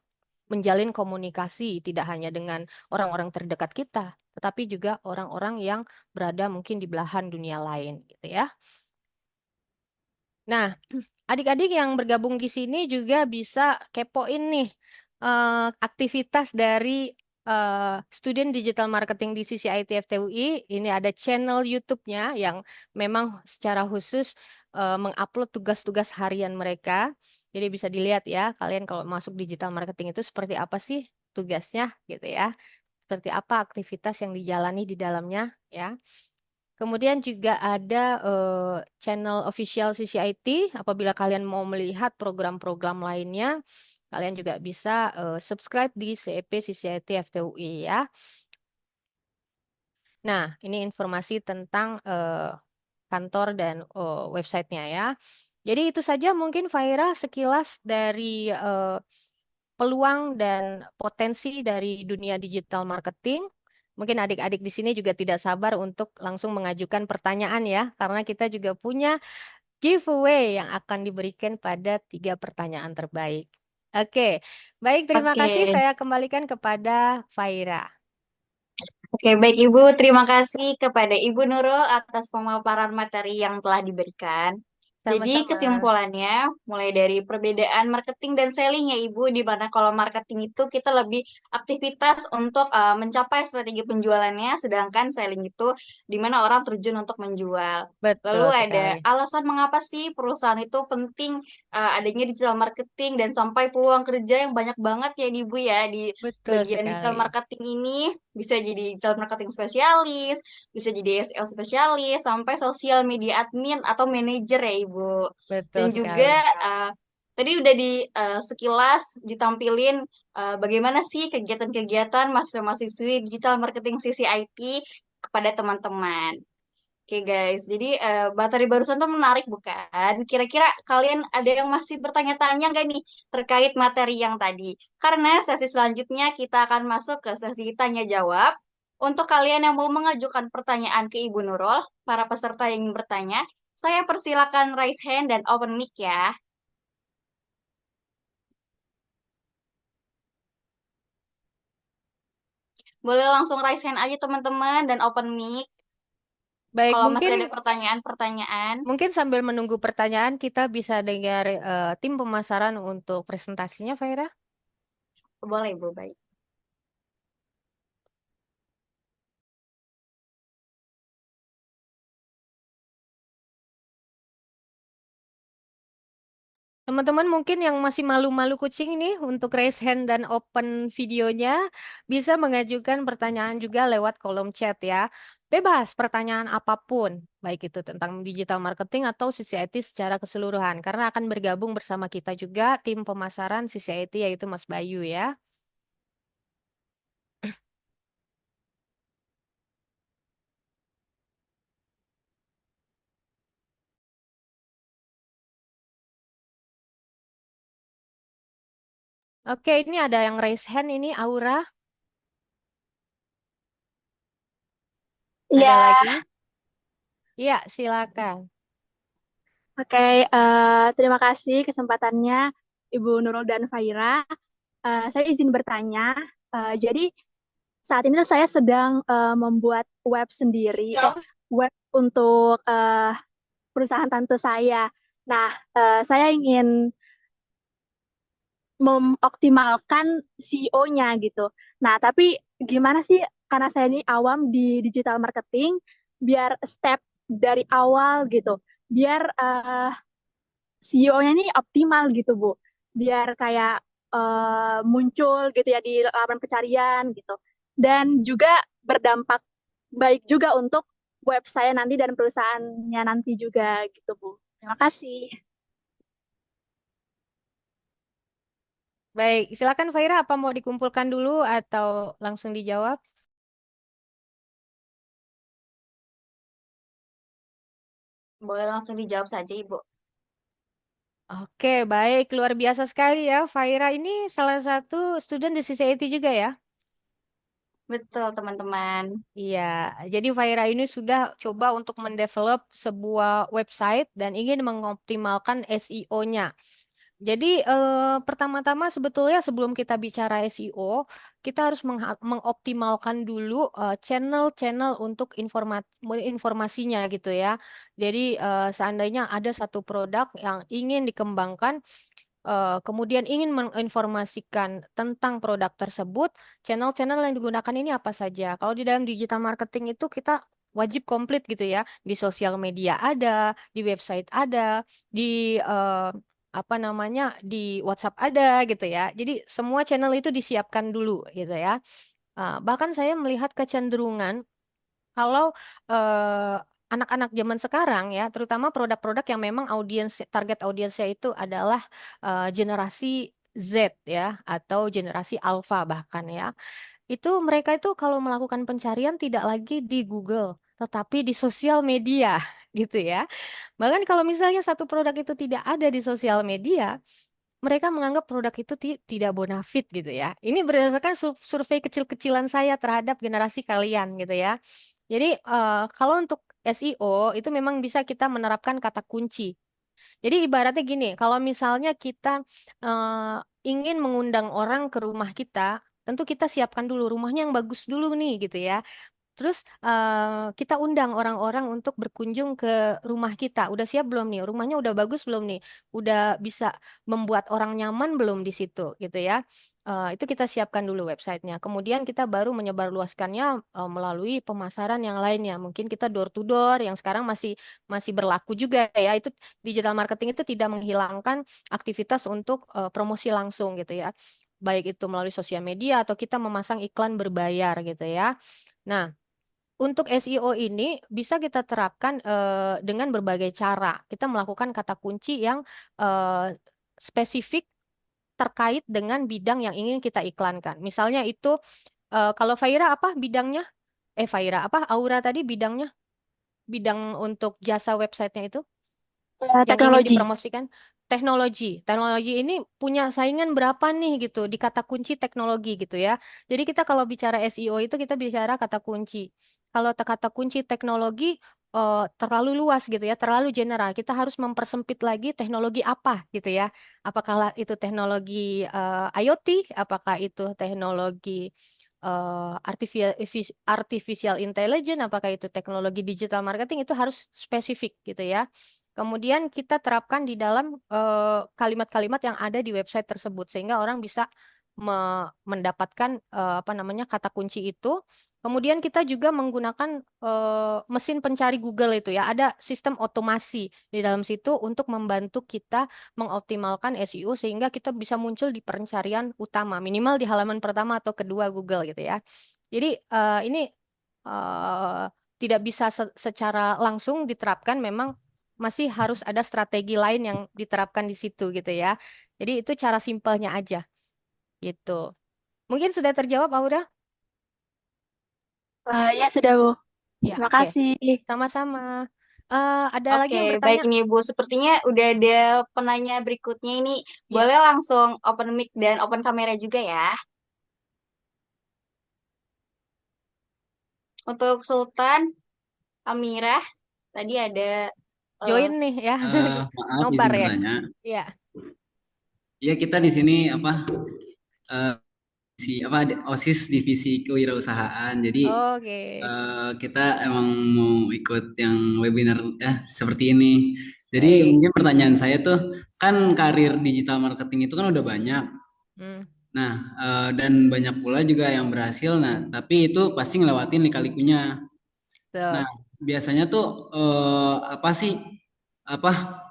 B: menjalin komunikasi tidak hanya dengan orang-orang terdekat kita, tetapi juga orang-orang yang berada mungkin di belahan dunia lain gitu ya. Nah, adik-adik yang bergabung di sini juga bisa kepoin nih aktivitas dari student digital marketing di sisi ITFTUI. Ini ada channel YouTube-nya yang memang secara khusus mengupload tugas-tugas harian mereka. Jadi bisa dilihat ya, kalian kalau masuk digital marketing itu seperti apa sih tugasnya gitu ya. Seperti apa aktivitas yang dijalani di dalamnya ya. Kemudian juga ada channel official CCIT. Apabila kalian mau melihat program-program lainnya, kalian juga bisa subscribe di CEP CCIT FTUI ya. Nah, ini informasi tentang kantor dan websitenya ya. Jadi itu saja mungkin Faira sekilas dari peluang dan potensi dari dunia digital marketing. Mungkin adik-adik di sini juga tidak sabar untuk langsung mengajukan pertanyaan ya, karena kita juga punya giveaway yang akan diberikan pada 3 pertanyaan terbaik. Oke, baik, terima
A: Oke.
B: kasih. Saya kembalikan kepada Faira.
A: Oke, baik Ibu. Terima kasih kepada Ibu Nurul atas pemaparan materi yang telah diberikan. Jadi
B: Sama-sama.
A: kesimpulannya, mulai dari perbedaan marketing dan selling ya Ibu, di mana kalau marketing itu kita lebih aktivitas untuk mencapai strategi penjualannya, sedangkan selling itu di mana orang terjun untuk menjual. Lalu
B: Betul
A: ada
B: sekali.
A: alasan mengapa sih perusahaan itu penting adanya digital marketing dan sampai peluang kerja yang banyak banget ya Ibu ya di
B: Betul
A: bagian digital
B: sekali.
A: marketing ini bisa jadi digital marketing spesialis, bisa jadi SEO spesialis, sampai sosial media admin atau manajer ya Ibu.
B: Betul
A: Dan juga
B: sekali.
A: tadi udah di sekilas ditampilin bagaimana sih kegiatan-kegiatan mahasiswa-mahasiswi digital marketing sisi IT kepada teman-teman. Oke guys, jadi materi barusan tuh menarik bukan? Kira-kira kalian ada yang masih bertanya-tanya nggak nih terkait materi yang tadi? Karena sesi selanjutnya kita akan masuk ke sesi tanya jawab. Untuk kalian yang mau mengajukan pertanyaan ke Ibu Nurul, para peserta yang ingin bertanya, saya persilakan raise hand dan open mic ya. Boleh langsung raise hand aja teman-teman dan open mic
B: Baik,
A: kalau masih
B: mungkin
A: ada pertanyaan-pertanyaan.
B: mungkin sambil menunggu pertanyaan kita bisa dengar tim pemasaran untuk presentasinya, Faira.
A: Boleh, Bu, baik.
B: Teman-teman mungkin yang masih malu-malu kucing ini untuk raise hand dan open videonya bisa mengajukan pertanyaan juga lewat kolom chat ya. Bebas pertanyaan apapun, baik itu tentang digital marketing atau CCIT secara keseluruhan karena akan bergabung bersama kita juga tim pemasaran CCIT yaitu Mas Bayu ya. Oke, ini ada yang raise hand ini Aura. Ada
D: Iya,
B: lagi? Iya, silakan.
D: oke. Terima kasih kesempatannya Ibu Nurul dan Faira. Saya izin bertanya. Jadi saat ini tuh saya sedang membuat web sendiri, web untuk perusahaan tante saya. Nah, saya ingin mengoptimalkan CEO-nya gitu. Nah, tapi gimana sih karena saya ini awam di digital marketing, biar step dari awal gitu, biar CEO-nya ini optimal gitu, Bu. Biar kayak muncul gitu ya di laman pencarian gitu. Dan juga berdampak baik juga untuk web saya nanti dan perusahaannya nanti juga gitu, Bu. Terima kasih.
B: Baik, silakan Faira, apa mau dikumpulkan dulu atau langsung dijawab?
A: Boleh langsung dijawab saja, Ibu.
B: Oke, baik. Luar biasa sekali ya. Faira ini salah satu student di CCIT juga ya?
A: Betul, teman-teman.
B: Iya, jadi Faira ini sudah coba untuk mendevelop sebuah website dan ingin mengoptimalkan SEO-nya. Jadi pertama-tama sebetulnya sebelum kita bicara SEO, kita harus mengoptimalkan dulu channel-channel untuk informasinya gitu ya. Jadi seandainya ada satu produk yang ingin dikembangkan, kemudian ingin menginformasikan tentang produk tersebut, channel-channel yang digunakan ini apa saja. Kalau di dalam digital marketing itu kita wajib komplit gitu ya. Di sosial media ada, di website ada, di apa namanya, di WhatsApp ada gitu ya. Jadi semua channel itu disiapkan dulu gitu ya. Bahkan saya melihat kecenderungan kalau eh, anak-anak zaman sekarang ya, terutama produk-produk yang memang target audiensnya itu adalah generasi Z ya, atau generasi alpha bahkan ya. Itu mereka itu kalau melakukan pencarian tidak lagi di Google, tetapi di sosial media gitu ya. Bahkan kalau misalnya satu produk itu tidak ada di sosial media, mereka menganggap produk itu tidak bonafit gitu ya. Ini berdasarkan survei kecil-kecilan saya terhadap generasi kalian gitu ya. Jadi kalau untuk SEO itu memang bisa kita menerapkan kata kunci. Jadi ibaratnya gini, kalau misalnya kita ingin mengundang orang ke rumah kita, tentu kita siapkan dulu rumahnya yang bagus dulu nih gitu ya. Terus kita undang orang-orang untuk berkunjung ke rumah kita. Udah siap belum nih? Rumahnya udah bagus belum nih? Udah bisa membuat orang nyaman belum di situ gitu ya? Itu kita siapkan dulu websitenya. Kemudian kita baru menyebarluaskannya melalui pemasaran yang lainnya. Mungkin kita door to door yang sekarang masih masih berlaku juga ya. Itu digital marketing itu tidak menghilangkan aktivitas untuk promosi langsung gitu ya. Baik itu melalui sosial media atau kita memasang iklan berbayar gitu ya. Nah, untuk SEO ini bisa kita terapkan dengan berbagai cara. Kita melakukan kata kunci yang spesifik terkait dengan bidang yang ingin kita iklankan. Misalnya itu kalau Faira apa bidangnya? Faira apa? Aura tadi bidangnya? Bidang untuk jasa websitenya itu? Yang ingin
D: Teknologi.
B: dipromosikan teknologi. Teknologi ini punya saingan berapa nih gitu di kata kunci teknologi gitu ya. Jadi kita kalau bicara SEO itu kita bicara kata kunci. Kalau kata kunci teknologi terlalu luas gitu ya, terlalu general. Kita harus mempersempit lagi teknologi apa gitu ya. Apakah itu teknologi IoT, apakah itu teknologi artificial intelligence, apakah itu teknologi digital marketing itu harus spesifik gitu ya. Kemudian kita terapkan di dalam kalimat-kalimat yang ada di website tersebut sehingga orang bisa mendapatkan apa namanya kata kunci itu. Kemudian kita juga menggunakan mesin pencari Google itu ya. Ada sistem otomasi di dalam situ untuk membantu kita mengoptimalkan SEO sehingga kita bisa muncul di pencarian utama, minimal di halaman pertama atau kedua Google gitu ya. Jadi ini eh, tidak bisa secara langsung diterapkan, memang masih harus ada strategi lain yang diterapkan di situ gitu ya. Jadi itu cara simpelnya aja gitu. Mungkin sudah terjawab, Aura?
D: Ya sudah, Bu.
B: Ya,
D: Terima
B: oke.
D: kasih.
B: Sama-sama. Ada lagi
A: Oke,
B: yang
A: baik
B: bertanya?
A: ini Ibu. Sepertinya udah ada penanya berikutnya ini.
B: Ya.
A: Boleh langsung open mic dan open kamera juga ya. Untuk Sultan, Amirah, tadi ada eh,
B: Join nih ya.
E: Maaf
B: Nobar
E: izin
B: ya.
E: bertanya.
B: Iya.
E: Iya kita di sini eh, apa OSIS divisi kewirausahaan. Jadi
B: Oke.
E: kita emang mau ikut yang webinar seperti ini. Jadi
B: Baik.
E: mungkin pertanyaan saya tuh kan karir digital marketing itu kan udah banyak.
B: Hmm.
E: Nah, dan banyak pula juga yang berhasil. Nah, tapi itu pasti ngelewatin lika-likunya.
B: Tuh.
E: Nah, biasanya tuh apa sih apa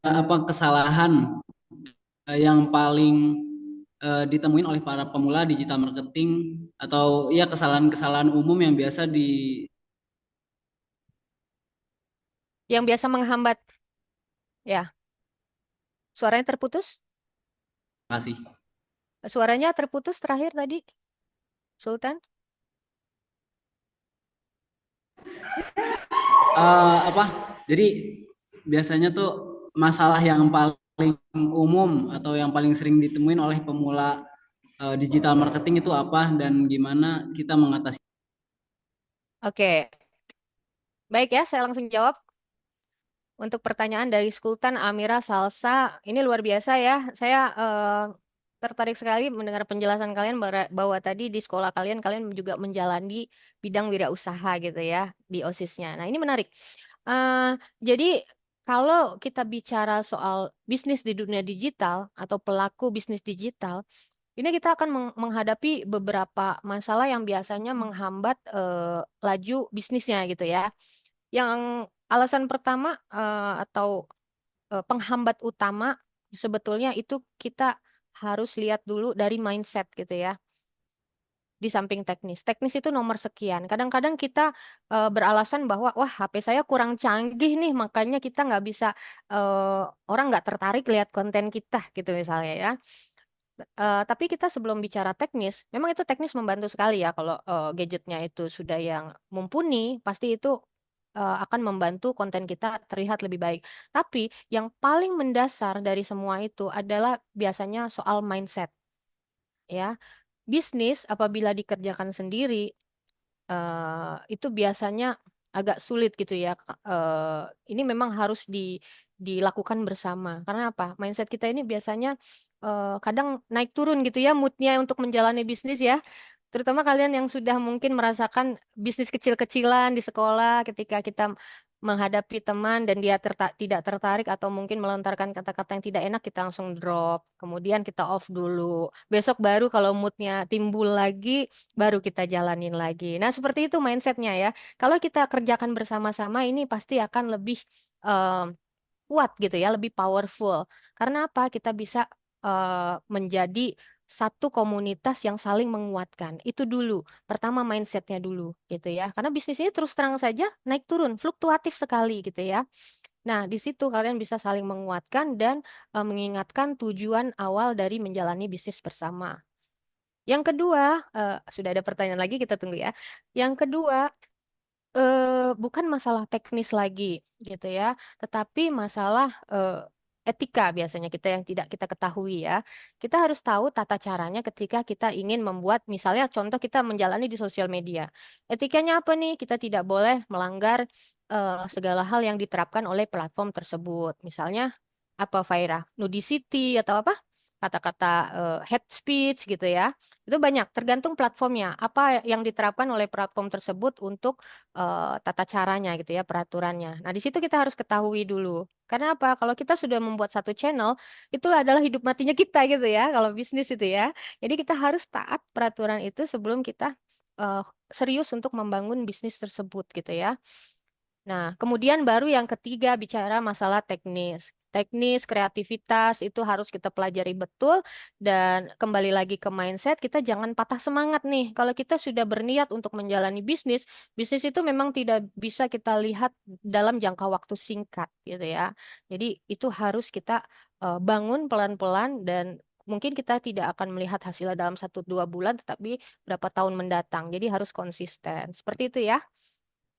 E: apa kesalahan yang paling ditemuin oleh para pemula digital marketing atau ya kesalahan-kesalahan umum yang biasa
B: Yang biasa menghambat. Ya. Suaranya terputus?
E: dikasih.
B: Suaranya terputus terakhir tadi, Sultan.
E: Apa? Jadi biasanya tuh masalah yang paling umum atau yang paling sering ditemuin oleh pemula digital marketing itu apa dan gimana kita mengatasi?
B: Oke. Baik ya, saya langsung jawab. Untuk pertanyaan dari Sultan Amira Salsa, ini luar biasa ya. Saya tertarik sekali mendengar penjelasan kalian bahwa tadi di sekolah kalian juga menjalani bidang wirausaha gitu ya di OSIS-nya. Nah, ini menarik. Eh, jadi kalau kita bicara soal bisnis di dunia digital atau pelaku bisnis digital, ini kita akan menghadapi beberapa masalah yang biasanya menghambat laju bisnisnya gitu ya. Yang alasan pertama atau penghambat utama sebetulnya itu kita harus lihat dulu dari mindset gitu ya. Di samping teknis. Teknis itu nomor sekian. Kadang-kadang kita beralasan bahwa wah HP saya kurang canggih nih, makanya kita nggak bisa orang nggak tertarik lihat konten kita gitu misalnya ya. Tapi kita sebelum bicara teknis, memang itu teknis membantu sekali ya kalau gadgetnya itu sudah yang mumpuni, pasti itu akan membantu konten kita terlihat lebih baik. Tapi yang paling mendasar dari semua itu adalah biasanya soal mindset ya. Bisnis apabila dikerjakan sendiri itu biasanya agak sulit gitu ya. Ini memang harus dilakukan bersama. Karena apa? Mindset kita ini biasanya kadang naik turun gitu ya moodnya untuk menjalani bisnis ya. Terutama kalian yang sudah mungkin merasakan bisnis kecil-kecilan di sekolah ketika kita menghadapi teman dan dia tidak tertarik atau mungkin melontarkan kata-kata yang tidak enak, kita langsung drop. Kemudian kita off dulu. Besok baru kalau moodnya timbul lagi, baru kita jalanin lagi. Nah, seperti itu mindsetnya ya. Kalau kita kerjakan bersama-sama ini pasti akan lebih eh, kuat gitu ya, lebih powerful. Karena apa? Kita bisa menjadi satu komunitas yang saling menguatkan. Itu dulu. Pertama mindsetnya dulu gitu ya. Karena bisnis ini terus terang saja naik turun, fluktuatif sekali gitu ya. Nah, di situ kalian bisa saling menguatkan dan mengingatkan tujuan awal dari menjalani bisnis bersama. Yang kedua, sudah ada pertanyaan lagi, kita tunggu ya. Yang kedua, bukan masalah teknis lagi gitu ya, tetapi masalah etika biasanya kita yang tidak kita ketahui ya. Kita harus tahu tata caranya ketika kita ingin membuat, misalnya contoh kita menjalani di sosial media. Etikanya apa nih? Kita tidak boleh melanggar segala hal yang diterapkan oleh platform tersebut. Misalnya apa, Faira? Nudicity atau apa? Kata-kata hate speech gitu ya. Itu banyak, tergantung platformnya. Apa yang diterapkan oleh platform tersebut untuk tata caranya gitu ya, peraturannya. Nah, di situ kita harus ketahui dulu. Karena apa? Kalau kita sudah membuat satu channel, itulah adalah hidup matinya kita gitu ya, kalau bisnis itu ya. Jadi kita harus taat peraturan itu sebelum kita eh, serius untuk membangun bisnis tersebut gitu ya. Nah, kemudian baru yang ketiga bicara masalah teknis. Teknis, kreativitas itu harus kita pelajari betul dan kembali lagi ke mindset, kita jangan patah semangat nih. Kalau kita sudah berniat untuk menjalani bisnis, bisnis itu memang tidak bisa kita lihat dalam jangka waktu singkat gitu ya. Jadi itu harus kita bangun pelan-pelan dan mungkin kita tidak akan melihat hasilnya dalam 1-2 bulan, tetapi berapa tahun mendatang. Jadi harus konsisten. Seperti itu ya.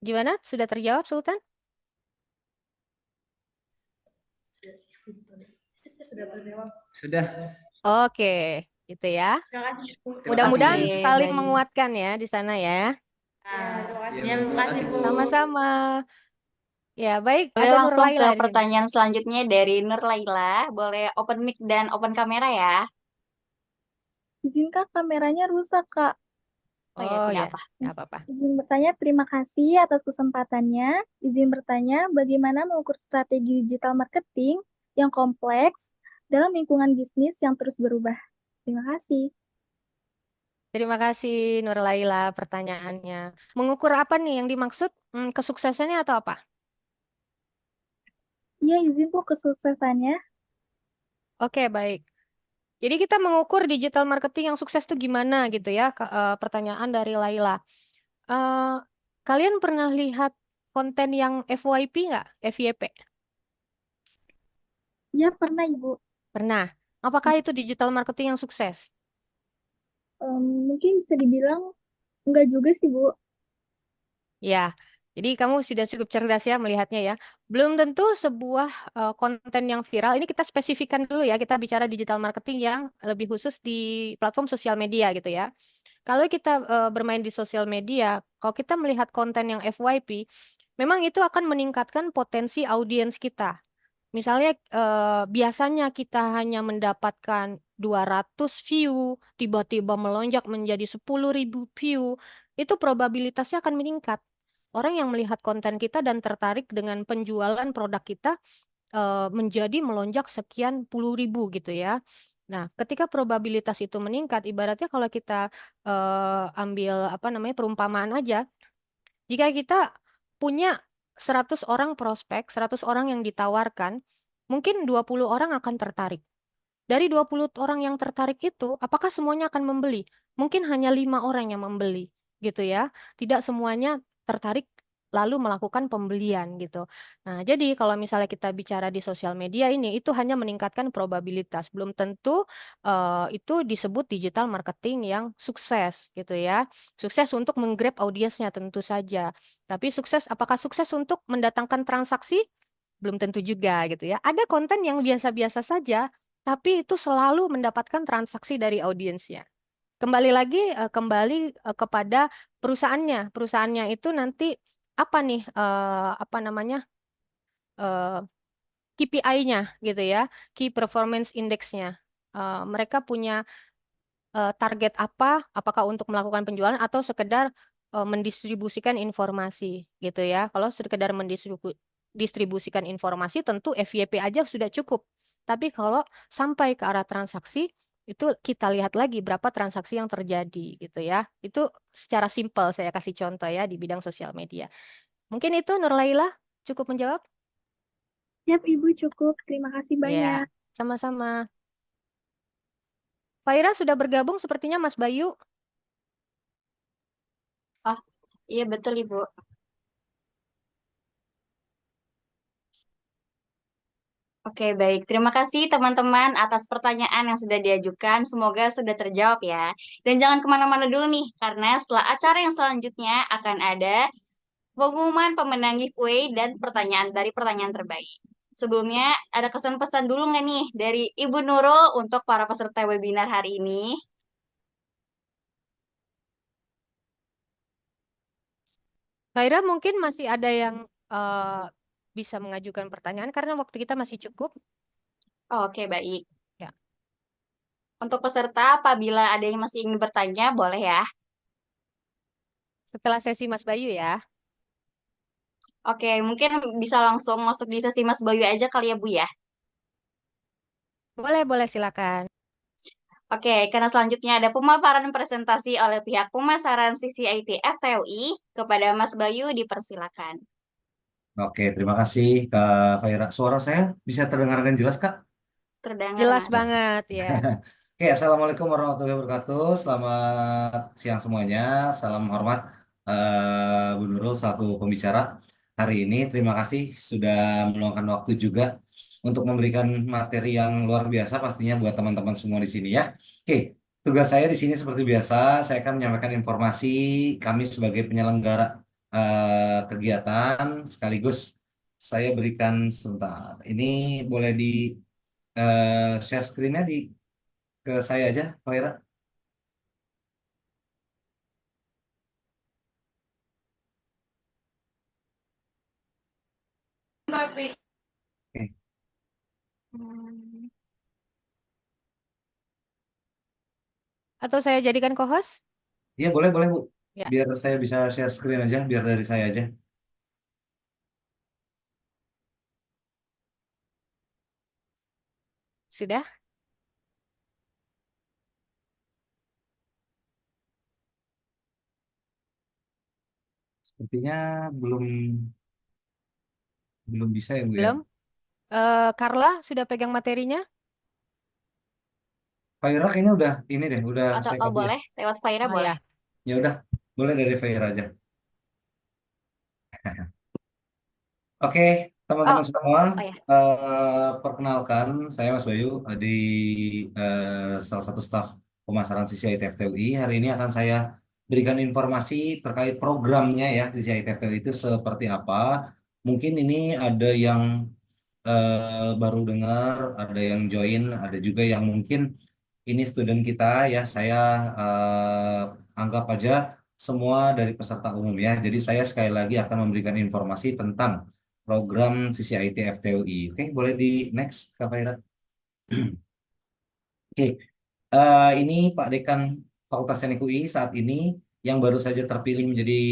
B: Gimana? Sudah terjawab, Sultan?
E: Sudah.
B: Oke, gitu ya.
E: Terima kasih.
B: Mudah-mudahan
A: Oke,
B: saling
A: baik.
B: menguatkan ya di sana ya.
E: Ya, terima kasih, Bu.
B: Sama-sama. Ya, baik.
A: Boleh
B: Ada Nur
A: langsung ke
B: Laila di sini.
A: pertanyaan selanjutnya dari Nur Laila. Boleh open mic dan open kamera ya.
D: Izin Kak, kameranya rusak Kak.
A: Oh ya,
B: Oh
A: tidak
B: ya,
A: apa.
B: nggak apa-apa.
D: Izin bertanya, terima kasih atas kesempatannya. Izin bertanya, bagaimana mengukur strategi digital marketing yang kompleks dalam lingkungan bisnis yang terus berubah? Terima kasih.
B: Terima kasih Nur Laila pertanyaannya. Mengukur apa nih yang dimaksud? Kesuksesannya atau apa?
D: Iya, izin Bu kesuksesannya.
B: Oke, baik. Jadi kita mengukur digital marketing yang sukses tuh gimana gitu ya? Pertanyaan dari Laila. Eh, Kalian pernah lihat konten yang FYP nggak? FYP?
D: Iya, pernah Ibu.
B: Pernah. Apakah itu digital marketing yang sukses?
D: Mungkin bisa dibilang enggak juga sih Bu.
B: Ya, jadi kamu sudah cukup cerdas ya melihatnya ya. Belum tentu sebuah konten yang viral, ini kita spesifikkan dulu ya, kita bicara digital marketing yang lebih khusus di platform sosial media gitu ya. Kalau kita bermain di sosial media, kalau kita melihat konten yang FYP, memang itu akan meningkatkan potensi audiens kita. Misalnya biasanya kita hanya mendapatkan 200 view, tiba-tiba melonjak menjadi 10.000 view, itu probabilitasnya akan meningkat. Orang yang melihat konten kita dan tertarik dengan penjualan produk kita menjadi melonjak sekian puluh ribu gitu ya. Nah, ketika probabilitas itu meningkat, ibaratnya kalau kita ambil apa namanya perumpamaan aja, jika kita punya 100 orang prospek, 100 orang yang ditawarkan, mungkin 20 orang akan tertarik. Dari 20 orang yang tertarik itu, apakah semuanya akan membeli? Mungkin hanya 5 orang yang membeli, gitu ya. Tidak semuanya tertarik lalu melakukan pembelian gitu. Nah, jadi kalau misalnya kita bicara di sosial media ini, itu hanya meningkatkan probabilitas. Belum tentu itu disebut digital marketing yang sukses gitu ya. Sukses untuk menggrab audiensnya tentu saja. Tapi sukses, apakah sukses untuk mendatangkan transaksi? Belum tentu juga gitu ya. Ada konten yang biasa-biasa saja, tapi itu selalu mendapatkan transaksi dari audiensnya. Kembali lagi, kepada perusahaannya. Perusahaannya itu nanti apa nih, apa namanya, KPI-nya gitu ya, Key Performance Index-nya. Mereka punya target apa, apakah untuk melakukan penjualan atau sekedar mendistribusikan informasi gitu ya. Kalau sekedar mendistribusikan informasi tentu FYP aja sudah cukup. Tapi kalau sampai ke arah transaksi itu kita lihat lagi berapa transaksi yang terjadi gitu ya. Itu secara simpel saya kasih contoh ya di bidang sosial media. Mungkin itu Nur Laila cukup menjawab?
D: Siap Ibu cukup. Terima kasih
B: Ya,
D: banyak.
B: sama-sama. Faira sudah bergabung sepertinya Mas Bayu.
A: Oh, iya betul Ibu. Oke, baik. Terima kasih teman-teman atas pertanyaan yang sudah diajukan. Semoga sudah terjawab ya. Dan jangan kemana-mana dulu nih, karena setelah acara yang selanjutnya akan ada pengumuman pemenang giveaway dan pertanyaan dari pertanyaan terbaik. Sebelumnya, ada kesan-pesan dulu nggak nih dari Ibu Nurul untuk para peserta webinar hari ini?
B: Faira mungkin masih ada yang bisa mengajukan pertanyaan karena waktu kita masih cukup.
A: Oke, baik.
B: Ya,
A: Untuk peserta, apabila ada yang masih ingin bertanya, boleh ya.
B: setelah sesi Mas Bayu ya.
A: Oke, mungkin bisa langsung masuk di sesi Mas Bayu aja kali ya, Bu ya.
B: Boleh, boleh silakan.
A: Oke, karena selanjutnya ada pemaparan presentasi oleh pihak pemasaran CCIT FTUI. Kepada Mas Bayu, dipersilakan.
C: Oke, terima kasih Kak Faira. Suara saya bisa terdengar dengan jelas, Kak?
A: Terdengar,
B: Jelas
A: Mas.
B: banget ya.
C: Oke, Assalamualaikum warahmatullahi wabarakatuh. Selamat siang semuanya. Salam hormat Bu Nurul selaku pembicara hari ini. Terima kasih sudah meluangkan waktu juga untuk memberikan materi yang luar biasa pastinya buat teman-teman semua di sini ya. Oke, tugas saya di sini seperti biasa, saya akan menyampaikan informasi kami sebagai penyelenggara kegiatan sekaligus saya berikan sebentar. Ini boleh di share screen-nya ke saya aja, Pak Ira. Oke.
B: Hmm. Atau saya jadikan co-host?
C: Iya boleh boleh Bu.
B: Ya,
C: Biar saya bisa share screen aja, biar dari saya aja.
B: sudah.
C: Sepertinya belum belum bisa ya Bu ya.
B: Belum? Carla sudah pegang materinya?
C: Pak Ira kayaknya udah ini deh, udah
A: Atau
C: saya
A: oh,
C: copy ya.
A: boleh lewat Faira
B: Oh
A: boleh.
B: ya,
C: Ya udah, boleh dari Pak Ira aja. Oke,
A: Oh,
C: teman-teman semua,
A: oh ya.
C: perkenalkan saya Mas Bayu di salah satu staf pemasaran CCI TFTUI. Hari ini akan saya berikan informasi terkait programnya ya CCI TFTUI itu seperti apa. Mungkin ini ada yang baru dengar, ada yang join, ada juga yang mungkin ini student kita ya. Saya anggap aja semua dari peserta umum ya. Jadi saya sekali lagi akan memberikan informasi tentang program CCIT FTUI. Oke, boleh di next, Kak Faira. Oke, ini Pak Dekan Fakultas Teknik UI saat ini yang baru saja terpilih menjadi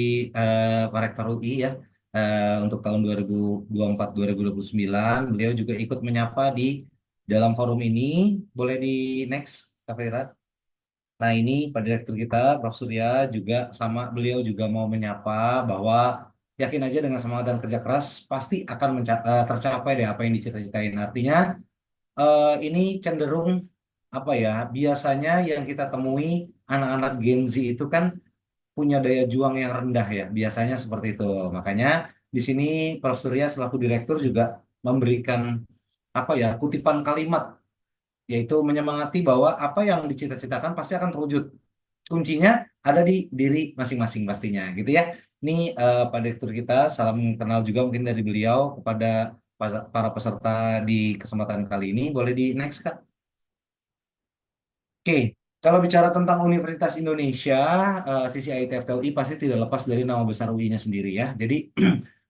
C: Rektor UI ya untuk tahun 2024-2029. Beliau juga ikut menyapa di dalam forum ini. Boleh di next, Kak Faira. Nah, ini Pak Direktur kita, Prof. Surya, juga sama beliau juga mau menyapa bahwa yakin aja dengan semangat dan kerja keras pasti akan tercapai deh apa yang dicita-citain. Artinya ini cenderung apa ya? Biasanya yang kita temui anak-anak Gen Z itu kan punya daya juang yang rendah ya. Biasanya seperti itu. Makanya di sini Prof. Surya selaku direktur juga memberikan apa ya? Kutipan kalimat yaitu menyemangati bahwa apa yang dicita-citakan pasti akan terwujud. Kuncinya ada di diri masing-masing pastinya gitu ya. Ini Pak Direktur kita, salam kenal juga mungkin dari beliau kepada para peserta di kesempatan kali ini. Boleh di next, Kak? Oke, kalau bicara tentang Universitas Indonesia, CCI TFTUI pasti tidak lepas dari nama besar UI-nya sendiri ya. Jadi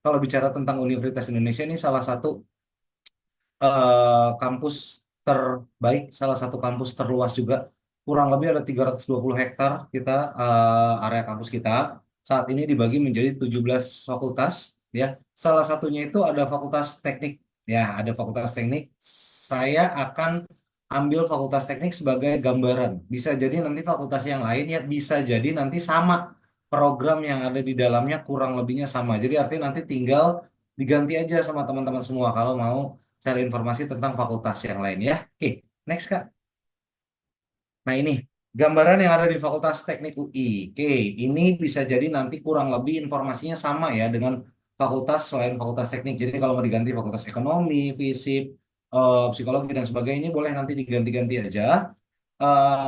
C: kalau bicara tentang Universitas Indonesia ini salah satu kampus terbaik, salah satu kampus terluas juga. Kurang lebih ada 320 hektar kita area kampus kita. Saat ini dibagi menjadi 17 fakultas ya. Salah satunya itu ada Fakultas Teknik ya, ada Fakultas Teknik. Saya akan ambil Fakultas Teknik sebagai gambaran. Bisa jadi nanti fakultas yang lain ya bisa jadi nanti sama program yang ada di dalamnya kurang lebihnya sama. Jadi artinya nanti tinggal diganti aja sama teman-teman semua kalau mau cari informasi tentang fakultas yang lain ya. Oke, next Kak. Nah ini gambaran yang ada di Fakultas Teknik UI. Oke, ini bisa jadi nanti kurang lebih informasinya sama ya dengan fakultas selain Fakultas Teknik. Jadi kalau mau diganti Fakultas Ekonomi, Fisip, Psikologi dan sebagainya ini boleh nanti diganti-ganti aja.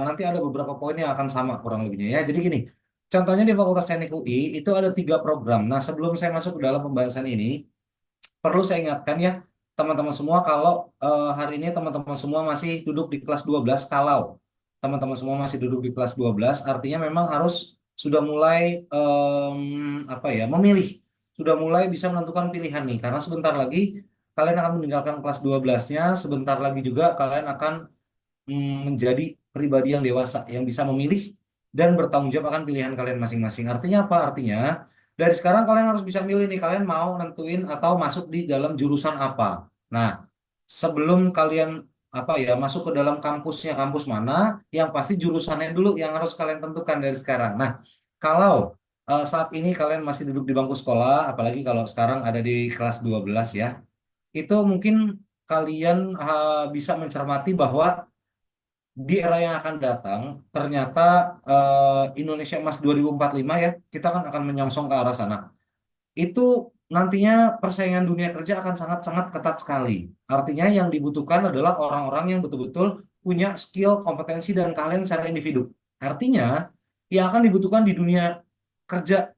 C: Nanti ada beberapa poin yang akan sama kurang lebihnya ya. Jadi gini, contohnya di Fakultas Teknik UI itu ada 3 program. Nah sebelum saya masuk ke dalam pembahasan ini, perlu saya ingatkan ya teman-teman semua kalau hari ini teman-teman semua masih duduk di kelas 12 kalau teman-teman semua masih duduk di kelas 12 artinya memang harus sudah mulai apa ya memilih sudah mulai bisa menentukan pilihan nih karena sebentar lagi kalian akan meninggalkan kelas 12-nya sebentar lagi juga kalian akan menjadi pribadi yang dewasa yang bisa memilih dan bertanggung jawab akan pilihan kalian masing-masing. Artinya apa? Artinya dari sekarang kalian harus bisa milih nih kalian mau nentuin atau masuk di dalam jurusan apa. Nah, sebelum kalian apa ya masuk ke dalam kampusnya kampus mana, yang pasti jurusannya dulu yang harus kalian tentukan dari sekarang. Nah, kalau saat ini kalian masih duduk di bangku sekolah, apalagi kalau sekarang ada di kelas 12 ya, itu mungkin kalian bisa mencermati bahwa di era yang akan datang, ternyata Indonesia Emas 2045 ya, kita kan akan menyongsong ke arah sana. Itu nantinya persaingan dunia kerja akan sangat-sangat ketat sekali. Artinya yang dibutuhkan adalah orang-orang yang betul-betul punya skill, kompetensi, dan kalian secara individu. Artinya, yang akan dibutuhkan di dunia kerja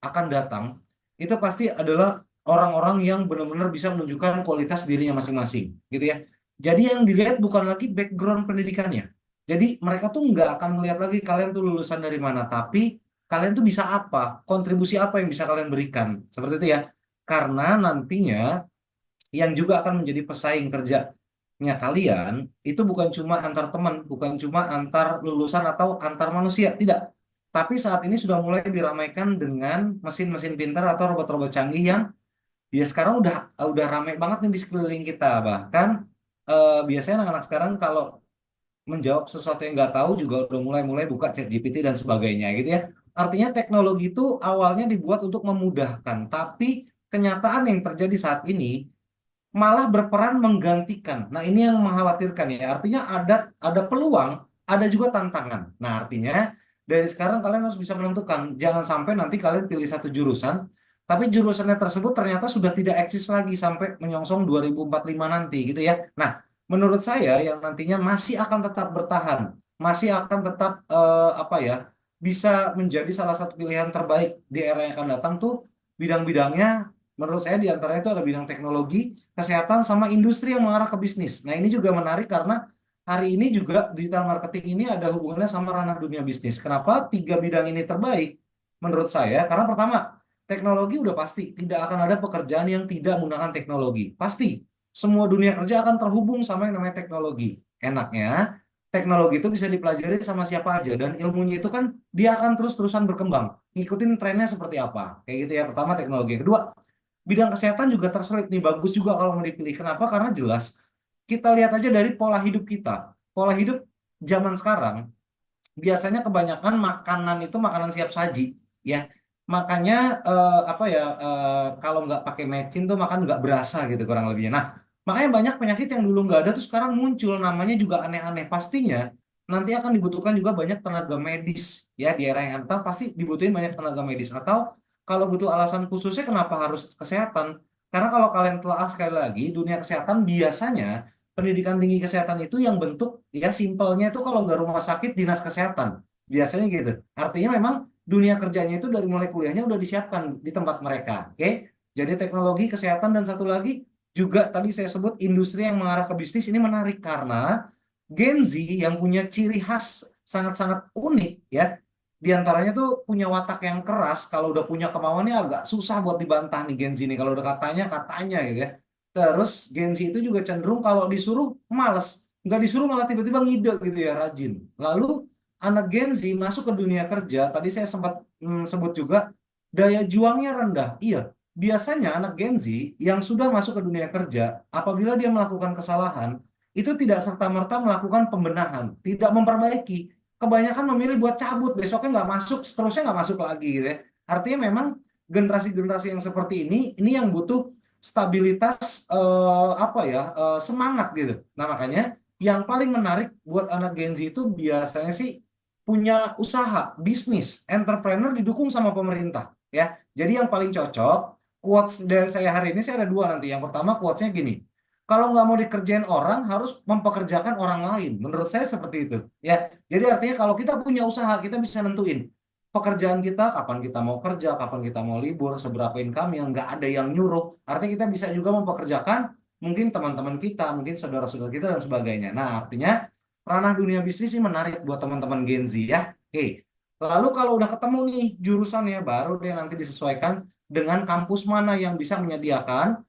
C: akan datang itu pasti adalah orang-orang yang benar-benar bisa menunjukkan kualitas dirinya masing-masing, gitu ya. Jadi yang dilihat bukan lagi background pendidikannya. Jadi mereka tuh nggak akan melihat lagi kalian tuh lulusan dari mana, tapi kalian tuh bisa apa, kontribusi apa yang bisa kalian berikan, seperti itu ya. Karena nantinya yang juga akan menjadi pesaing kerjanya kalian itu bukan cuma antar teman, bukan cuma antar lulusan atau antar manusia, tidak. Tapi saat ini sudah mulai diramaikan dengan mesin-mesin pintar atau robot-robot canggih yang ya sekarang udah ramai banget nih di sekeliling kita. Bahkan biasanya anak-anak sekarang kalau menjawab sesuatu yang nggak tahu juga udah mulai-mulai buka ChatGPT dan sebagainya gitu ya. Artinya teknologi itu awalnya dibuat untuk memudahkan, tapi kenyataan yang terjadi saat ini malah berperan menggantikan. Nah, ini yang mengkhawatirkan ya. Artinya ada peluang, ada juga tantangan. Nah, artinya dari sekarang kalian harus bisa menentukan. Jangan sampai nanti kalian pilih satu jurusan, tapi jurusannya tersebut ternyata sudah tidak eksis lagi sampai menyongsong 2045 nanti gitu ya. Nah, menurut saya yang nantinya masih akan tetap bertahan, masih akan tetap apa ya, bisa menjadi salah satu pilihan terbaik di era yang akan datang tuh bidang-bidangnya. Menurut saya di antaranya itu ada bidang teknologi, kesehatan, sama industri yang mengarah ke bisnis. Nah, ini juga menarik karena hari ini juga digital marketing ini ada hubungannya sama ranah dunia bisnis. Kenapa tiga bidang ini terbaik? Menurut saya, karena pertama, teknologi udah pasti tidak akan ada pekerjaan yang tidak menggunakan teknologi. Pasti semua dunia kerja akan terhubung sama yang namanya teknologi. Enaknya, teknologi itu bisa dipelajari sama siapa aja dan ilmunya itu kan dia akan terus-terusan berkembang. Ngikutin trennya seperti apa. Kayak gitu ya. Pertama teknologi. Kedua, bidang kesehatan juga terselip nih, bagus juga kalau mau dipilih. Kenapa? Karena jelas kita lihat aja dari pola hidup kita. Pola hidup zaman sekarang biasanya kebanyakan makanan itu makanan siap saji, ya. Makanya apa ya, kalau nggak pakai mecin tuh makan nggak berasa gitu kurang lebihnya. Nah, makanya banyak penyakit yang dulu nggak ada tuh sekarang muncul, namanya juga aneh-aneh. Pastinya nanti akan dibutuhkan juga banyak tenaga medis, ya, di era yang akan datang pasti dibutuhin banyak tenaga medis. Atau kalau butuh alasan khususnya kenapa harus kesehatan? Karena kalau kalian telah sekali lagi dunia kesehatan biasanya pendidikan tinggi kesehatan itu yang bentuk ya simpelnya itu kalau nggak rumah sakit dinas kesehatan biasanya gitu. Artinya memang dunia kerjanya itu dari mulai kuliahnya udah disiapkan di tempat mereka. Oke, jadi teknologi kesehatan dan satu lagi juga tadi saya sebut industri yang mengarah ke bisnis ini menarik karena Gen Z yang punya ciri khas sangat-sangat unik ya. Di antaranya tuh punya watak yang keras, kalau udah punya kemauannya agak susah buat dibantah nih Gen Z ini. Kalau udah katanya katanya gitu ya. Terus Gen Z itu juga cenderung kalau disuruh males, nggak disuruh malah tiba-tiba ngide gitu ya, rajin. Lalu anak Gen Z masuk ke dunia kerja, tadi saya sempat sebut juga daya juangnya rendah. Iya, biasanya anak Gen Z yang sudah masuk ke dunia kerja, apabila dia melakukan kesalahan, itu tidak serta-merta melakukan pembenahan, tidak memperbaiki. Kebanyakan memilih buat cabut, besoknya nggak masuk, seterusnya nggak masuk lagi gitu ya. Artinya memang generasi-generasi yang seperti ini yang butuh stabilitas apa ya, semangat gitu. Nah, makanya yang paling menarik buat anak Gen Z itu biasanya sih punya usaha, bisnis, entrepreneur didukung sama pemerintah ya. Jadi yang paling cocok quotes dari saya hari ini saya ada dua nanti. Yang pertama quotesnya gini. Kalau nggak mau dikerjain orang, harus mempekerjakan orang lain. Menurut saya seperti itu. Ya, jadi artinya kalau kita punya usaha, kita bisa nentuin pekerjaan kita, kapan kita mau kerja, kapan kita mau libur, seberapa income yang nggak ada yang nyuruh. Artinya kita bisa juga mempekerjakan mungkin teman-teman kita, mungkin saudara-saudara kita dan sebagainya. Nah, artinya ranah dunia bisnis ini menarik buat teman-teman Gen Z ya. Oke. Lalu kalau udah ketemu nih jurusannya, baru deh nanti disesuaikan dengan kampus mana yang bisa menyediakan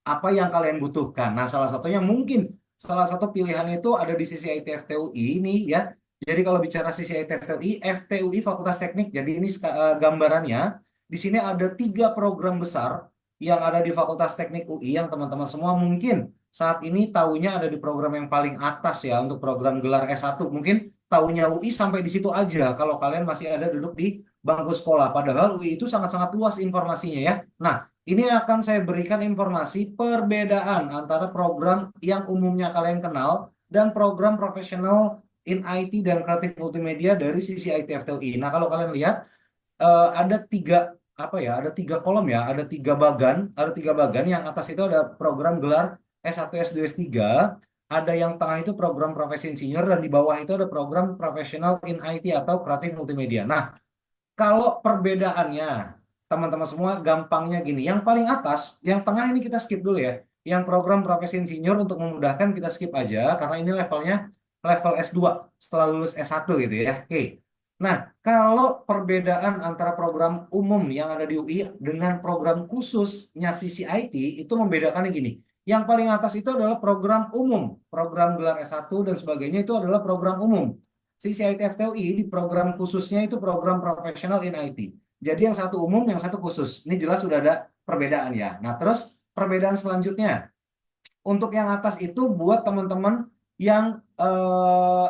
C: apa yang kalian butuhkan. Nah, salah satunya mungkin salah satu pilihan itu ada di sisi IT FTUI ini ya. Jadi kalau bicara sisi IT FTUI Fakultas Teknik. Jadi ini gambarannya di sini ada 3 program besar yang ada di Fakultas Teknik UI yang teman-teman semua mungkin saat ini tahunya ada di program yang paling atas ya untuk program gelar S1. Mungkin tahunya UI sampai di situ aja kalau kalian masih ada duduk di bangku sekolah. Padahal UI itu sangat-sangat luas informasinya ya. Nah, ini akan saya berikan informasi perbedaan antara program yang umumnya kalian kenal dan program profesional in IT dan kreatif multimedia dari sisi IT FTUI. Nah, kalau kalian lihat ada tiga apa ya? Ada 3 kolom ya, ada tiga bagan. Yang atas itu ada program gelar S1, S2, S3. Ada yang tengah itu program profesi insinyur dan di bawah itu ada program profesional in IT atau kreatif multimedia. Nah, kalau perbedaannya teman-teman semua gampangnya gini. Yang paling atas, yang tengah ini kita skip dulu ya. Yang program profesi insinyur untuk memudahkan kita skip aja karena ini levelnya level S2 setelah lulus S1 gitu ya. Oke. Nah, kalau perbedaan antara program umum yang ada di UI dengan program khususnya CCIT itu membedakannya gini. Yang paling atas itu adalah program umum, program gelar S1 dan sebagainya itu adalah program umum. CCIT FTUI di program khususnya itu program professional in IT. Jadi yang satu umum, yang satu khusus. Ini jelas sudah ada perbedaan ya. Nah, terus perbedaan selanjutnya. Untuk yang atas itu buat teman-teman yang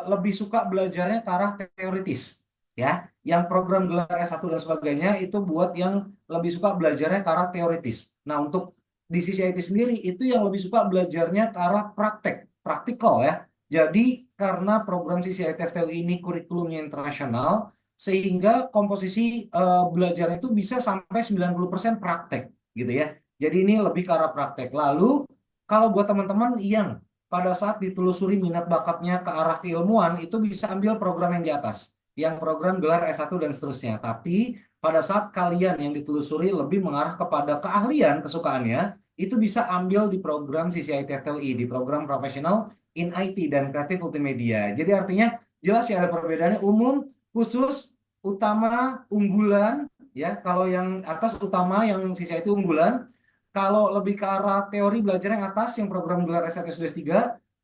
C: lebih suka belajarnya ke arah teoritis. Ya, yang program gelar S1 dan sebagainya itu buat yang lebih suka belajarnya ke arah teoritis. Nah, untuk di sisi IT sendiri itu yang lebih suka belajarnya ke arah praktek, praktikal ya. Jadi karena program CCIT FTUI ini kurikulumnya internasional, sehingga komposisi belajar itu bisa sampai 90% praktek gitu ya. Jadi ini lebih ke arah praktek. Lalu kalau buat teman-teman yang pada saat ditelusuri minat bakatnya ke arah keilmuan itu bisa ambil program yang di atas, yang program gelar S1 dan seterusnya. Tapi pada saat kalian yang ditelusuri lebih mengarah kepada keahlian kesukaannya, itu bisa ambil di program CCIT FTUI, di program profesional in IT dan kreatif multimedia. Jadi artinya jelas ya ada perbedaannya umum, khusus, utama, unggulan ya. Kalau yang atas utama yang CCIT unggulan, kalau lebih ke arah teori belajar yang atas yang program gelar S1 S2 S3,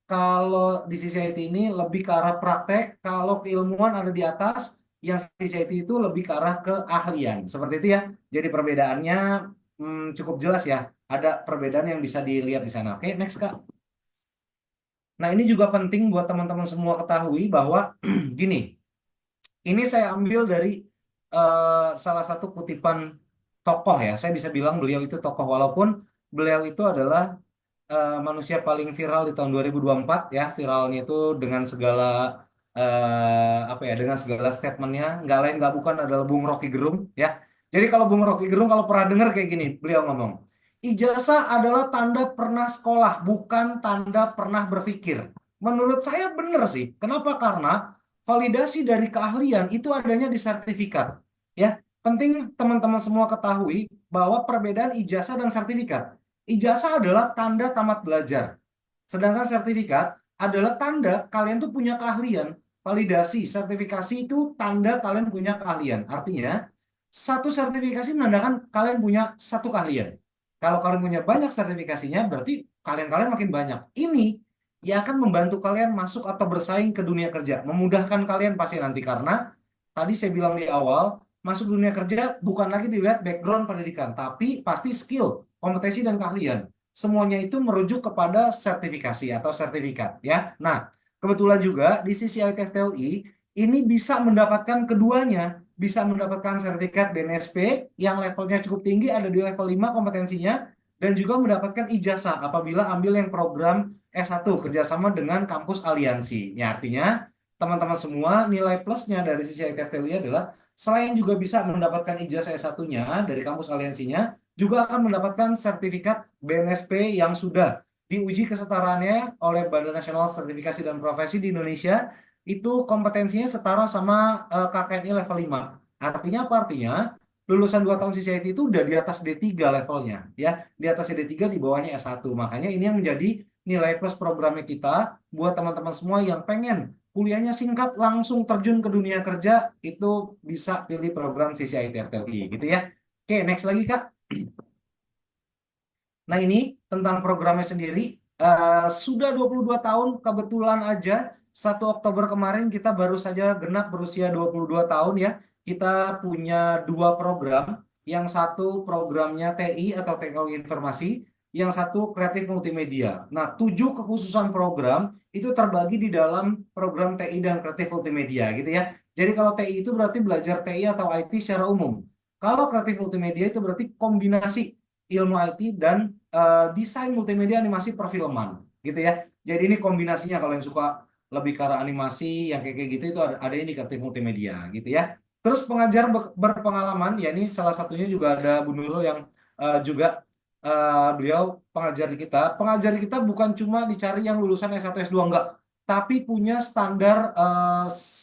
C: kalau di CCIT ini lebih ke arah praktek, kalau keilmuan ada di atas, yang CCIT itu lebih ke arah keahlian. Seperti itu ya. Jadi perbedaannya cukup jelas ya. Ada perbedaan yang bisa dilihat di sana. Oke, next Kak. Nah, ini juga penting buat teman-teman semua ketahui bahwa gini, ini saya ambil dari salah satu kutipan tokoh ya. Saya bisa bilang beliau itu tokoh walaupun beliau itu adalah manusia paling viral di tahun 2024 ya. Viralnya itu dengan segala apa ya, dengan segala statementnya, nggak lain nggak bukan adalah Bung Rocky Gerung ya. Jadi kalau Bung Rocky Gerung kalau pernah dengar kayak gini, beliau ngomong, ijazah adalah tanda pernah sekolah, bukan tanda pernah berpikir. Menurut saya benar sih. Kenapa? Karena validasi dari keahlian itu adanya di sertifikat. Ya, penting teman-teman semua ketahui bahwa perbedaan ijazah dan sertifikat. Ijazah adalah tanda tamat belajar. Sedangkan sertifikat adalah tanda kalian tuh punya keahlian. Validasi, sertifikasi itu tanda kalian punya keahlian. Artinya, satu sertifikasi menandakan kalian punya satu keahlian. Kalau kalian punya banyak sertifikasinya, berarti kalian-kalian makin banyak. Ini yang akan membantu kalian masuk atau bersaing ke dunia kerja. Memudahkan kalian pasti nanti karena tadi saya bilang di awal, masuk dunia kerja bukan lagi dilihat background pendidikan, tapi pasti skill, kompetensi dan keahlian. Semuanya itu merujuk kepada sertifikasi atau sertifikat ya. Nah, kebetulan juga di sisi ITFTUI ini bisa mendapatkan keduanya, bisa mendapatkan sertifikat BNSP yang levelnya cukup tinggi, ada di level 5 kompetensinya, dan juga mendapatkan ijazah apabila ambil yang program S1 kerjasama dengan kampus aliansi. Ya, artinya teman-teman semua nilai plusnya dari sisi ITFTUI adalah selain juga bisa mendapatkan ijazah S1-nya dari kampus aliansinya, juga akan mendapatkan sertifikat BNSP yang sudah diuji kesetaraannya oleh Badan Nasional Sertifikasi dan Profesi di Indonesia, itu kompetensinya setara sama KKNI level 5. Artinya apa? Artinya lulusan 2 tahun CCIT itu udah di atas D3 levelnya ya, di atas D3 di bawahnya S1. Makanya ini yang menjadi nilai plus programnya kita buat teman-teman semua yang pengen kuliahnya singkat langsung terjun ke dunia kerja, itu bisa pilih program CCIT FTUI gitu ya. Oke, next lagi Kak. Nah, ini tentang programnya sendiri. Sudah 22 tahun, kebetulan aja 1 Oktober kemarin kita baru saja genap berusia 22 tahun ya. Kita punya 2 program. Yang satu programnya TI atau Teknologi Informasi, yang satu Kreatif Multimedia. Nah, 7 kekhususan program itu terbagi di dalam program TI dan Kreatif Multimedia gitu ya. Jadi kalau TI itu berarti belajar TI atau IT secara umum. Kalau Kreatif Multimedia itu berarti kombinasi ilmu IT dan desain multimedia animasi perfilman gitu ya. Jadi ini kombinasinya kalau yang suka lebih ke arah animasi yang kayak gitu itu ada ini kreatif multimedia gitu ya. Terus pengajar berpengalaman ya, ini salah satunya juga ada Bu Nurul yang juga beliau pengajar di kita. Pengajar di kita bukan cuma dicari yang lulusan S1 S2 enggak, tapi punya standar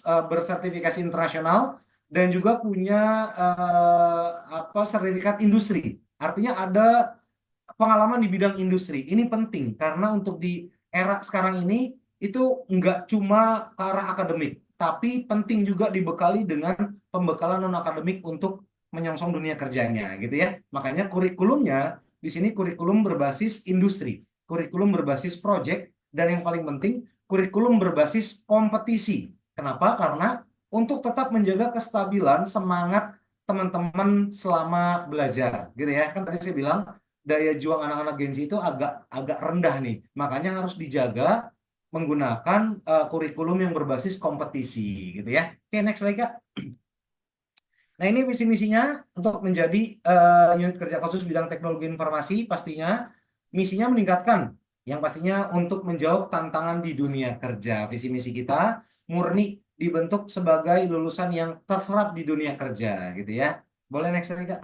C: bersertifikasi internasional dan juga punya sertifikat industri. Artinya ada pengalaman di bidang industri. Ini penting karena untuk di era sekarang ini itu nggak cuma ke arah akademik, tapi penting juga dibekali dengan pembekalan non akademik untuk menyongsong dunia kerjanya, gitu ya. Makanya kurikulumnya di sini kurikulum berbasis industri, kurikulum berbasis project, dan yang paling penting kurikulum berbasis kompetisi. Kenapa? Karena untuk tetap menjaga kestabilan semangat teman-teman selama belajar, gitu ya. Kan tadi saya bilang daya juang anak-anak Gen Z itu agak rendah nih. Makanya harus dijaga menggunakan kurikulum yang berbasis kompetisi, gitu ya. Oke, next lagi Kak. Nah, ini visi misinya untuk menjadi unit kerja khusus bidang teknologi informasi, pastinya misinya meningkatkan yang pastinya untuk menjawab tantangan di dunia kerja. Visi misi kita murni dibentuk sebagai lulusan yang terserap di dunia kerja, gitu ya. Boleh next lagi Kak.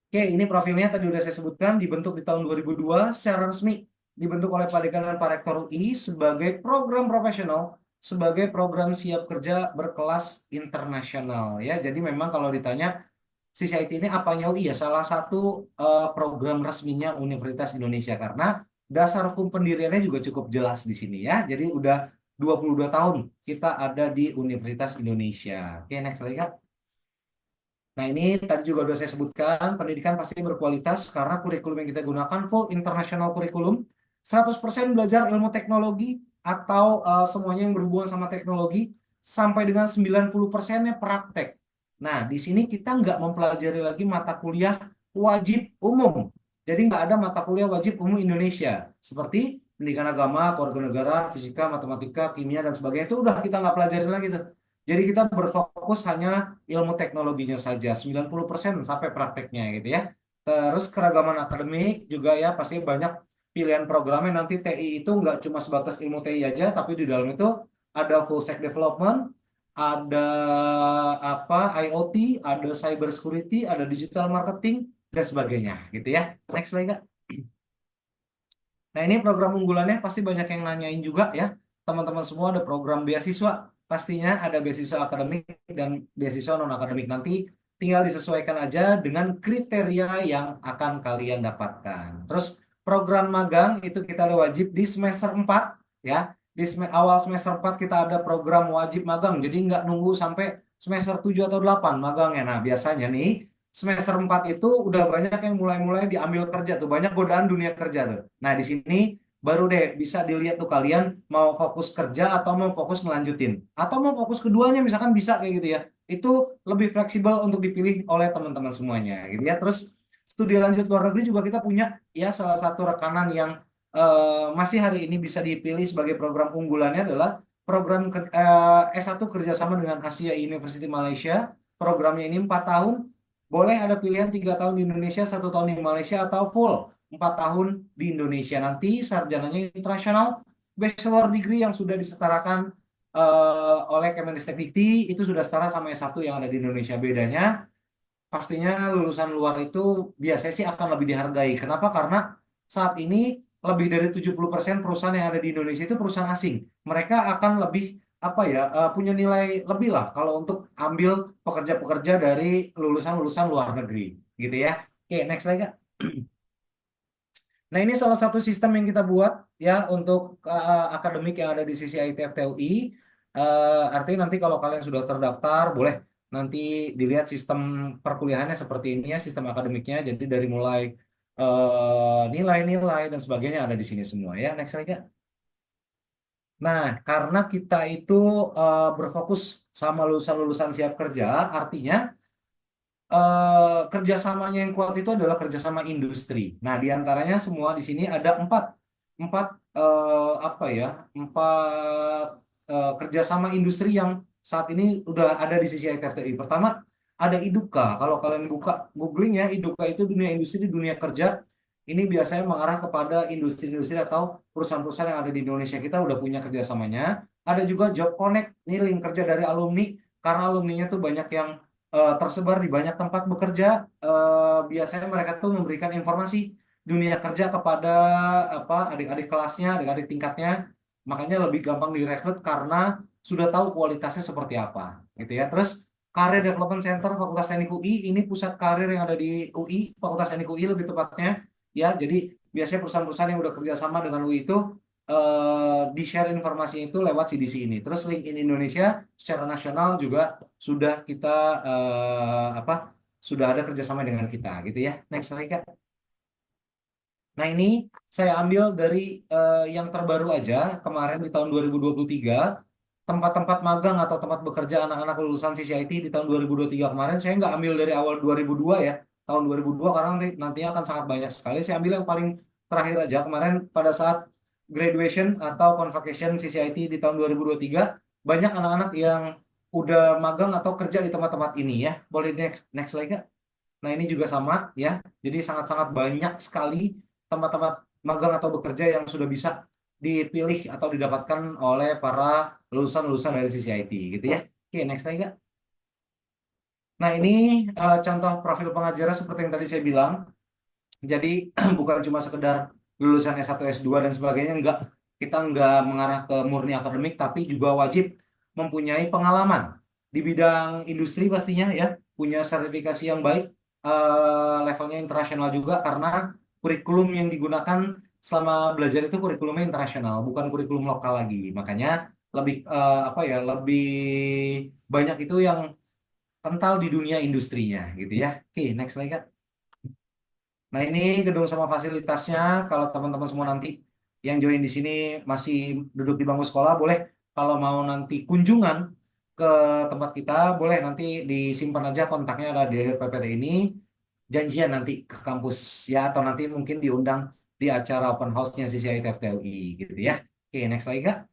C: Oke, ini profilnya tadi udah saya sebutkan, dibentuk di tahun 2002, secara resmi dibentuk oleh Pak Dekan dan Pak Rektor UI sebagai program profesional, sebagai program siap kerja berkelas internasional ya. Jadi memang kalau ditanya CCIT ini apanya UI ya, salah satu program resminya Universitas Indonesia karena dasar hukum pendiriannya juga cukup jelas di sini ya. Jadi udah 22 tahun kita ada di Universitas Indonesia. Oke, next lagi Kak. Nah, ini tadi juga sudah saya sebutkan, pendidikan pasti berkualitas karena kurikulum yang kita gunakan full international kurikulum, 100% belajar ilmu teknologi atau semuanya yang berhubungan sama teknologi, sampai dengan 90%-nya praktek. Nah, di sini kita nggak mempelajari lagi mata kuliah wajib umum. Jadi nggak ada mata kuliah wajib umum Indonesia. Seperti pendidikan agama, kewarganegaraan, fisika, matematika, kimia, dan sebagainya. Itu udah kita nggak pelajarin lagi tuh. Jadi kita berfokus hanya ilmu teknologinya saja, 90% sampai prakteknya gitu ya. Terus keragaman akademik juga ya, pasti banyak pilihan programnya. Nanti TI itu nggak cuma sebatas ilmu TI aja, tapi di dalam itu ada full stack development, ada IoT, ada cyber security, ada digital marketing, dan sebagainya gitu ya. Next lagi Kak. Nah, ini program unggulannya pasti banyak yang nanyain juga ya. Teman-teman semua ada program beasiswa. Pastinya ada beasiswa akademik dan beasiswa non-akademik. Nanti tinggal disesuaikan aja dengan kriteria yang akan kalian dapatkan. Terus program magang itu kita ada wajib di semester 4 ya. Di awal semester 4 kita ada program wajib magang. Jadi nggak nunggu sampai semester 7 atau 8 magangnya. Nah, biasanya nih semester 4 itu udah banyak yang mulai-mulai diambil kerja tuh, banyak godaan dunia kerja tuh. Nah, di sini baru deh bisa dilihat tuh kalian mau fokus kerja atau mau fokus ngelanjutin. Atau mau fokus keduanya misalkan bisa kayak gitu ya. Itu lebih fleksibel untuk dipilih oleh teman-teman semuanya gitu ya. Terus studi lanjut luar negeri juga kita punya ya, salah satu rekanan yang masih hari ini bisa dipilih sebagai program unggulannya adalah program S1 kerjasama dengan Asia University Malaysia. Programnya ini 4 tahun. Boleh ada pilihan 3 tahun di Indonesia, 1 tahun di Malaysia, atau full 4 tahun di Indonesia. Nanti sarjananya internasional, bachelor degree yang sudah disetarakan oleh Kemendikbudristek itu sudah setara sama S1 yang ada di Indonesia. Bedanya pastinya lulusan luar itu biasanya sih akan lebih dihargai. Kenapa? Karena saat ini lebih dari 70% perusahaan yang ada di Indonesia itu perusahaan asing. Mereka akan lebih punya nilai lebih lah kalau untuk ambil pekerja-pekerja dari lulusan-lulusan luar negeri gitu ya. Oke, next lagi Kak. Nah, ini salah satu sistem yang kita buat ya untuk akademik yang ada di sisi ITFTUI. Artinya nanti kalau kalian sudah terdaftar, boleh nanti dilihat sistem perkuliahannya seperti ini ya, sistem akademiknya. Jadi dari mulai nilai-nilai dan sebagainya ada di sini semua ya. Next lagi Kak. Nah, karena kita itu berfokus sama lulusan-lulusan siap kerja, artinya kerjasamanya yang kuat itu adalah kerjasama industri. Nah, diantaranya semua di sini ada empat kerjasama industri yang saat ini udah ada di sisi ITFTI. Pertama, ada IDUKA. Kalau kalian buka googling ya, IDUKA itu dunia industri, dunia kerja. Ini biasanya mengarah kepada industri-industri atau perusahaan-perusahaan yang ada di Indonesia. Kita udah punya kerjasamanya. Ada juga Job Connect, ini link kerja dari alumni. Karena alumninya tuh banyak yang tersebar di banyak tempat bekerja. Biasanya mereka tuh memberikan informasi dunia kerja kepada adik-adik kelasnya, adik-adik tingkatnya. Makanya lebih gampang direkrut karena sudah tahu kualitasnya seperti apa, gitu ya. Terus Career Development Center Fakultas Teknik UI ini pusat karir yang ada di UI, Fakultas Teknik UI lebih tepatnya, ya. Jadi biasanya perusahaan-perusahaan yang udah kerjasama dengan UI itu di-share informasinya itu lewat CDC ini. Terus LinkedIn Indonesia secara nasional juga sudah kita sudah ada kerjasama dengan kita, gitu ya. Next slide, Kak. Nah, ini saya ambil dari yang terbaru aja kemarin di tahun 2023, tempat-tempat magang atau tempat bekerja anak-anak lulusan CCIT di tahun 2023 kemarin. Saya nggak ambil dari awal 2002 ya, tahun 2002 karena nantinya akan sangat banyak sekali. Saya ambil yang paling terakhir aja kemarin pada saat graduation atau convocation CCIT di tahun 2023, banyak anak-anak yang udah magang atau kerja di tempat-tempat ini ya. Boleh next slide, Kak. Nah, ini juga sama ya. Jadi sangat-sangat banyak sekali tempat-tempat magang atau bekerja yang sudah bisa dipilih atau didapatkan oleh para lulusan-lulusan dari CCIT gitu ya. Oke, next slide, Kak. Nah, ini contoh profil pengajarnya seperti yang tadi saya bilang. Jadi bukan cuma sekedar lulusan S1, S2 dan sebagainya, enggak. Kita enggak mengarah ke murni akademik, tapi juga wajib mempunyai pengalaman di bidang industri pastinya ya, punya sertifikasi yang baik, levelnya internasional juga karena kurikulum yang digunakan selama belajar itu kurikulumnya internasional, bukan kurikulum lokal lagi. Makanya lebih lebih banyak itu yang kental di dunia industrinya gitu ya. Oke, next slide, Kak. Nah, ini gedung sama fasilitasnya. Kalau teman-teman semua nanti yang join di sini masih duduk di bangku sekolah, boleh kalau mau nanti kunjungan ke tempat kita, boleh nanti disimpan aja kontaknya ada di akhir PPT ini. Janjian nanti ke kampus ya, atau nanti mungkin diundang di acara open house-nya CCI TFTUI gitu ya. Oke, next lagi, Kak.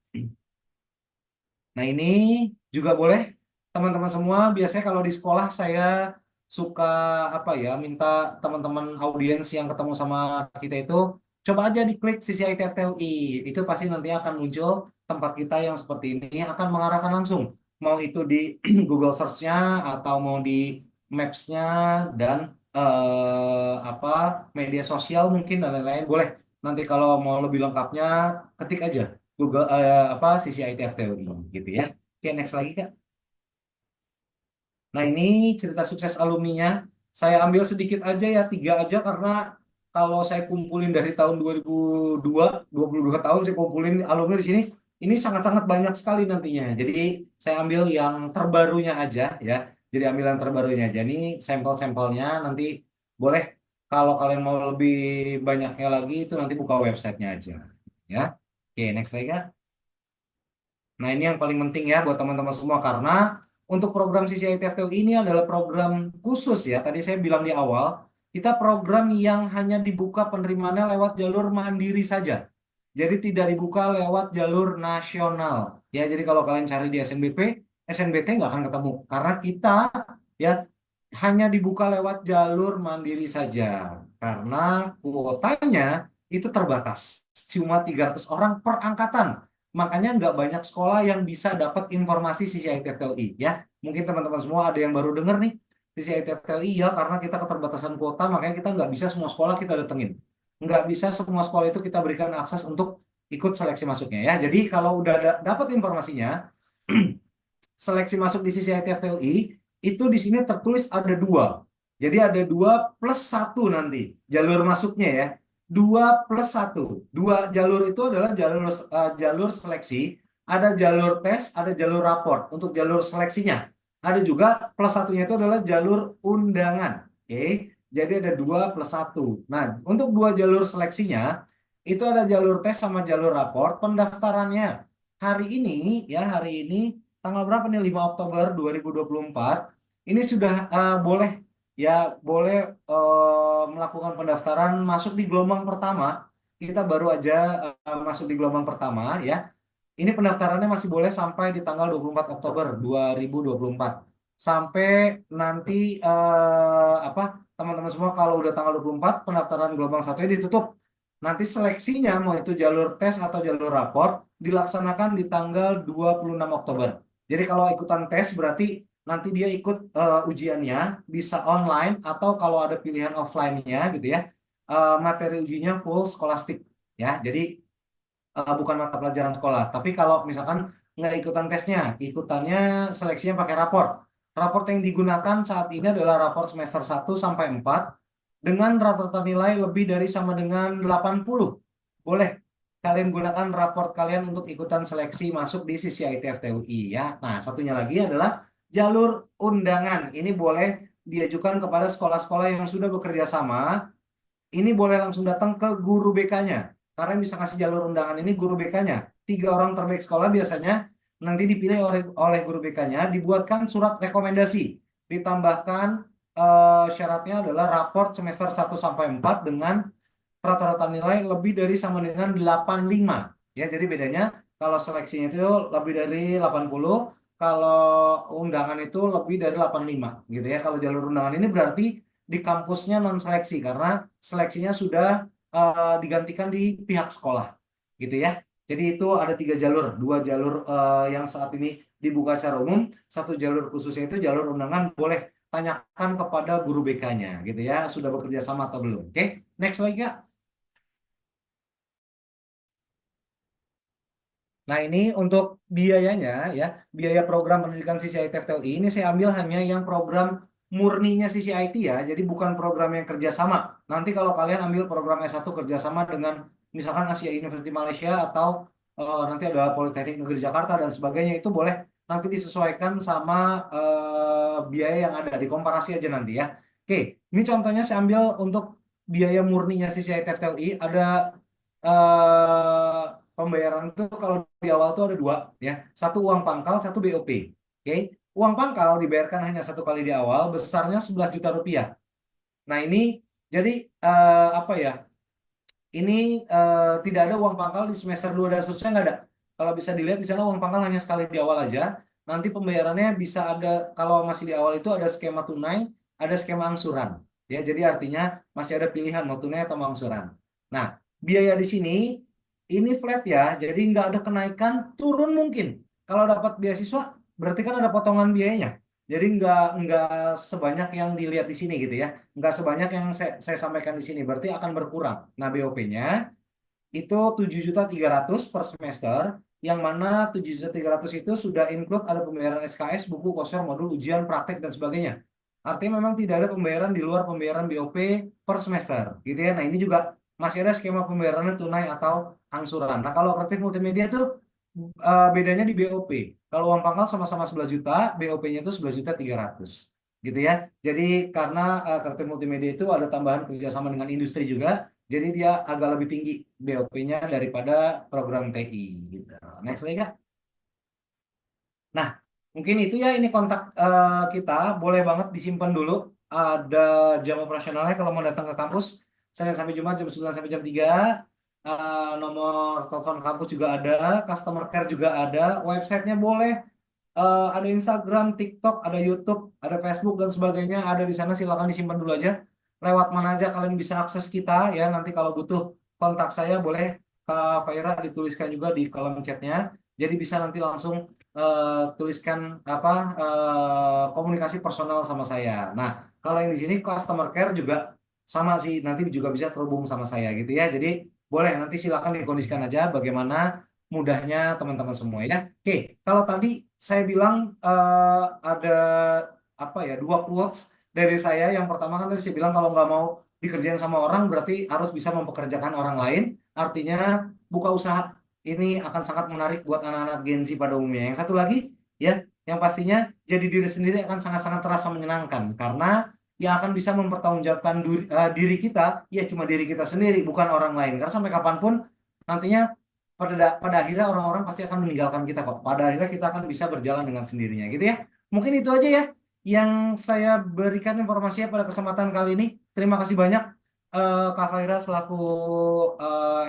C: Nah, ini juga boleh teman-teman semua. Biasanya kalau di sekolah saya suka minta teman-teman audiens yang ketemu sama kita itu coba aja diklik CCI TFTUI. Itu pasti nanti akan muncul tempat kita yang seperti ini, akan mengarahkan langsung. Mau itu di Google Search-nya atau mau di Maps-nya dan media sosial mungkin dan lain-lain. Boleh. Nanti kalau mau lebih lengkapnya ketik aja Google CCI TFTUI gitu ya. Oke, next lagi, Kak. Nah, ini cerita sukses alumninya. Saya ambil sedikit aja ya, 3 aja karena kalau saya kumpulin dari tahun 2002, 22 tahun saya kumpulin alumni di sini, ini sangat-sangat banyak sekali nantinya. Jadi saya ambil yang terbarunya aja ya. Jadi ambil yang terbarunya aja. Ini sampel-sampelnya, nanti boleh kalau kalian mau lebih banyaknya lagi itu nanti buka websitenya aja ya. Oke, next lagi, Kak. Nah, ini yang paling penting ya buat teman-teman semua karena untuk program CCI TFTUI ini adalah program khusus ya. Tadi saya bilang di awal, kita program yang hanya dibuka penerimaannya lewat jalur mandiri saja. Jadi tidak dibuka lewat jalur nasional. Ya, jadi kalau kalian cari di SNBP, SNBT nggak akan ketemu karena kita ya hanya dibuka lewat jalur mandiri saja. Karena kuotanya itu terbatas. Cuma 300 orang per angkatan. Makanya nggak banyak sekolah yang bisa dapat informasi CCI TFTUI ya. Mungkin teman-teman semua ada yang baru dengar nih CCI TFTUI ya, karena kita keterbatasan kuota makanya kita nggak bisa semua sekolah kita datengin. Nggak bisa semua sekolah itu kita berikan akses untuk ikut seleksi masuknya ya. Jadi kalau udah dapat informasinya, seleksi masuk di CCI TFTUI itu di sini tertulis ada 2. Jadi ada 2+1 nanti jalur masuknya ya. 2+1. 2 jalur itu adalah jalur seleksi, ada jalur tes, ada jalur raport. Untuk jalur seleksinya ada juga +1-nya itu adalah jalur undangan. Oke. Jadi ada 2+1. Nah, untuk 2 jalur seleksinya itu ada jalur tes sama jalur raport. Pendaftarannya hari ini tanggal berapa nih? 5 Oktober 2024. Ini sudah boleh melakukan pendaftaran masuk di gelombang pertama. Kita baru aja masuk di gelombang pertama ya. Ini pendaftarannya masih boleh sampai di tanggal 24 Oktober 2024. Sampai nanti teman-teman semua kalau udah tanggal 24 pendaftaran gelombang 1 ini ditutup. Nanti seleksinya mau itu jalur tes atau jalur raport dilaksanakan di tanggal 26 Oktober. Jadi kalau ikutan tes berarti nanti dia ikut ujiannya bisa online atau kalau ada pilihan offline-nya gitu ya. Materi ujinya full skolastik ya. Jadi bukan mata pelajaran sekolah. Tapi kalau misalkan nggak ikutan tesnya, ikutannya seleksinya pakai raport. Raport yang digunakan saat ini adalah raport semester 1 sampai 4 dengan rata-rata nilai lebih dari sama dengan 80. Boleh kalian gunakan raport kalian untuk ikutan seleksi masuk di CCIT FTUI ya. Nah, satunya lagi adalah jalur undangan. Ini boleh diajukan kepada sekolah-sekolah yang sudah bekerja sama. Ini boleh langsung datang ke guru BK-nya. Karena yang bisa kasih jalur undangan ini guru BK-nya. 3 orang terbaik sekolah biasanya nanti dipilih oleh guru BK-nya, dibuatkan surat rekomendasi. Ditambahkan syaratnya adalah raport semester 1 sampai 4 dengan rata-rata nilai lebih dari sama dengan 85. Ya, jadi bedanya kalau seleksinya itu lebih dari 80, kalau undangan itu lebih dari 85 gitu ya. Kalau jalur undangan ini berarti di kampusnya non seleksi karena seleksinya sudah digantikan di pihak sekolah gitu ya. Jadi itu ada 3 jalur, 2 jalur yang saat ini dibuka secara umum, 1 jalur khususnya itu jalur undangan. Boleh tanyakan kepada guru BK-nya gitu ya, sudah bekerja sama atau belum. Oke, next lagi Kak. Nah, ini untuk biayanya ya, biaya program pendidikan CCIT FTUI ini saya ambil hanya yang program murninya CCIT ya, jadi bukan program yang kerjasama. Nanti kalau kalian ambil program S1 kerjasama dengan misalkan Asia University Malaysia atau nanti ada Politeknik Negeri Jakarta dan sebagainya, itu boleh nanti disesuaikan sama biaya yang ada, dikomparasi aja nanti ya. Oke, ini contohnya saya ambil untuk biaya murninya CCIT FTUI, ada eh, pembayaran itu kalau di awal tuh ada 2 ya, satu uang pangkal, satu BOP. Oke, uang pangkal dibayarkan hanya 1 kali di awal, besarnya 11 juta rupiah. Nah ini jadi apa ya? Ini tidak ada uang pangkal di semester 2 dan seterusnya, nggak ada. Kalau bisa dilihat di sana uang pangkal hanya sekali di awal aja. Nanti pembayarannya bisa ada, kalau masih di awal itu ada skema tunai, ada skema angsuran. Ya, jadi artinya masih ada pilihan mau tunai atau mau angsuran. Nah, biaya di sini ini flat ya, jadi nggak ada kenaikan, turun mungkin. Kalau dapat beasiswa berarti kan ada potongan biayanya. Jadi nggak sebanyak yang dilihat di sini gitu ya, nggak sebanyak yang saya sampaikan di sini, berarti akan berkurang. Nah, BOP-nya itu 7.300.000 per semester, yang mana 7.300.000 itu sudah include ada pembayaran SKS, buku, kosor, modul, ujian, praktek, dan sebagainya. Artinya memang tidak ada pembayaran di luar pembayaran BOP per semester, gitu ya. Nah, ini juga masih ada skema pembayarannya tunai atau angsuran. Nah, kalau kreatif multimedia itu bedanya di BOP. Kalau uang pangkal sama-sama 11 juta, BOP-nya itu 11.300.000. Gitu ya. Jadi karena kreatif multimedia itu ada tambahan kerjasama dengan industri juga, jadi dia agak lebih tinggi BOP-nya daripada program TI gitu. Next lagi Kak. Nah, mungkin itu ya, ini kontak kita, boleh banget disimpan dulu. Ada jam operasionalnya kalau mau datang ke kampus. Senin sampai Jumat jam 9 sampai jam 3. Nomor telepon kampus juga ada, customer care juga ada, websitenya boleh. Ada Instagram, TikTok, ada YouTube, ada Facebook dan sebagainya. Ada di sana, silakan disimpan dulu aja. Lewat mana aja kalian bisa akses kita ya. Nanti kalau butuh kontak saya boleh Kak Faira dituliskan juga di kolom chatnya. Jadi bisa nanti langsung tuliskan apa komunikasi personal sama saya. Nah, kalau yang di sini customer care juga sama sih, nanti juga bisa terhubung sama saya gitu ya. Jadi boleh nanti silakan dikondisikan aja bagaimana mudahnya teman-teman semua ya. Oke, kalau tadi saya bilang ada apa ya, 2 quotes dari saya. Yang pertama kan tadi saya bilang kalau nggak mau dikerjain sama orang berarti harus bisa mempekerjakan orang lain. Artinya buka usaha ini akan sangat menarik buat anak-anak Gen Z pada umumnya. Yang satu lagi ya, yang pastinya jadi diri sendiri akan sangat-sangat terasa menyenangkan karena yang akan bisa mempertanggungjawabkan diri kita ya cuma diri kita sendiri, bukan orang lain. Karena sampai kapanpun nantinya pada akhirnya orang-orang pasti akan meninggalkan kita kok. Pada akhirnya kita akan bisa berjalan dengan sendirinya gitu ya. Mungkin itu aja ya yang saya berikan informasinya pada kesempatan kali ini. Terima kasih banyak Kak Faira selaku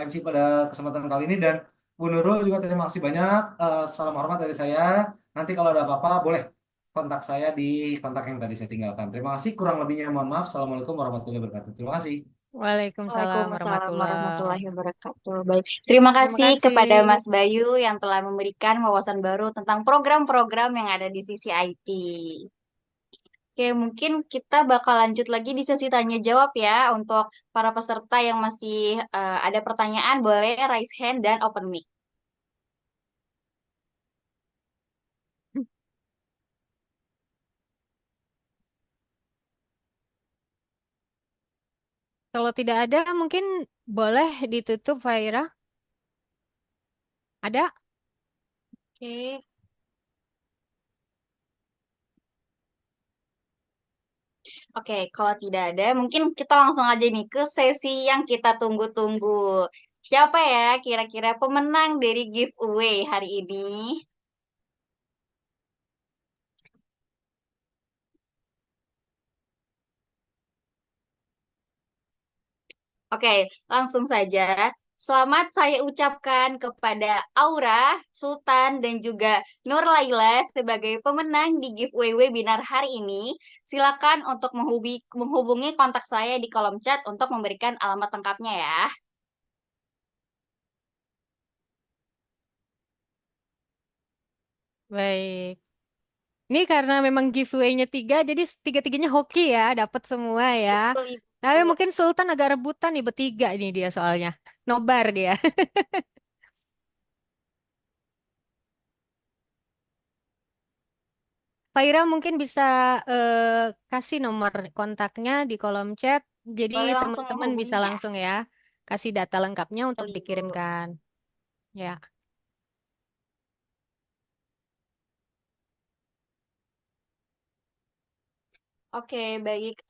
C: MC pada kesempatan kali ini, dan Bu Nurul juga terima kasih banyak. Salam hormat dari saya. Nanti kalau ada apa-apa boleh kontak saya di kontak yang tadi saya tinggalkan. Terima kasih. Kurang lebihnya mohon maaf. Assalamualaikum warahmatullahi wabarakatuh. Terima kasih.
B: Waalaikumsalam
A: Waalaikumsalam
B: warahmatullah.
A: warahmatullahi wabarakatuh. Baik, terima
B: Terima
A: kasih
B: kasih.
A: kepada Mas Bayu yang telah memberikan wawasan baru tentang program-program yang ada di sisi IT. Oke, mungkin kita bakal lanjut lagi di sesi tanya jawab ya. Untuk para peserta yang masih ada pertanyaan, boleh raise hand dan open mic.
B: Kalau tidak ada, mungkin boleh ditutup, Faira. Ada?
A: Oke. Oke, kalau tidak ada, mungkin kita langsung aja nih ke sesi yang kita tunggu-tunggu. Siapa ya kira-kira pemenang dari giveaway hari ini? Oke, langsung saja. Selamat saya ucapkan kepada Aura, Sultan, dan juga Nur Laila sebagai pemenang di giveaway webinar hari ini. Silakan untuk menghubungi kontak saya di kolom chat untuk memberikan alamat lengkapnya ya.
B: Baik. Ini karena memang giveaway-nya tiga, jadi tiga-tiganya hoki ya, dapat semua ya.
A: Betul,
B: Tapi
A: Ibu.
B: mungkin Sultan agak rebutan nih bertiga nih dia soalnya. Nobar dia. Faira mungkin bisa kasih nomor kontaknya di kolom chat, jadi
A: Boleh langsung
B: teman-teman bisa
A: menghubungi ya.
B: langsung ya kasih data lengkapnya untuk
A: Betul, Ibu.
B: dikirimkan. Ya,
A: Oke, baik.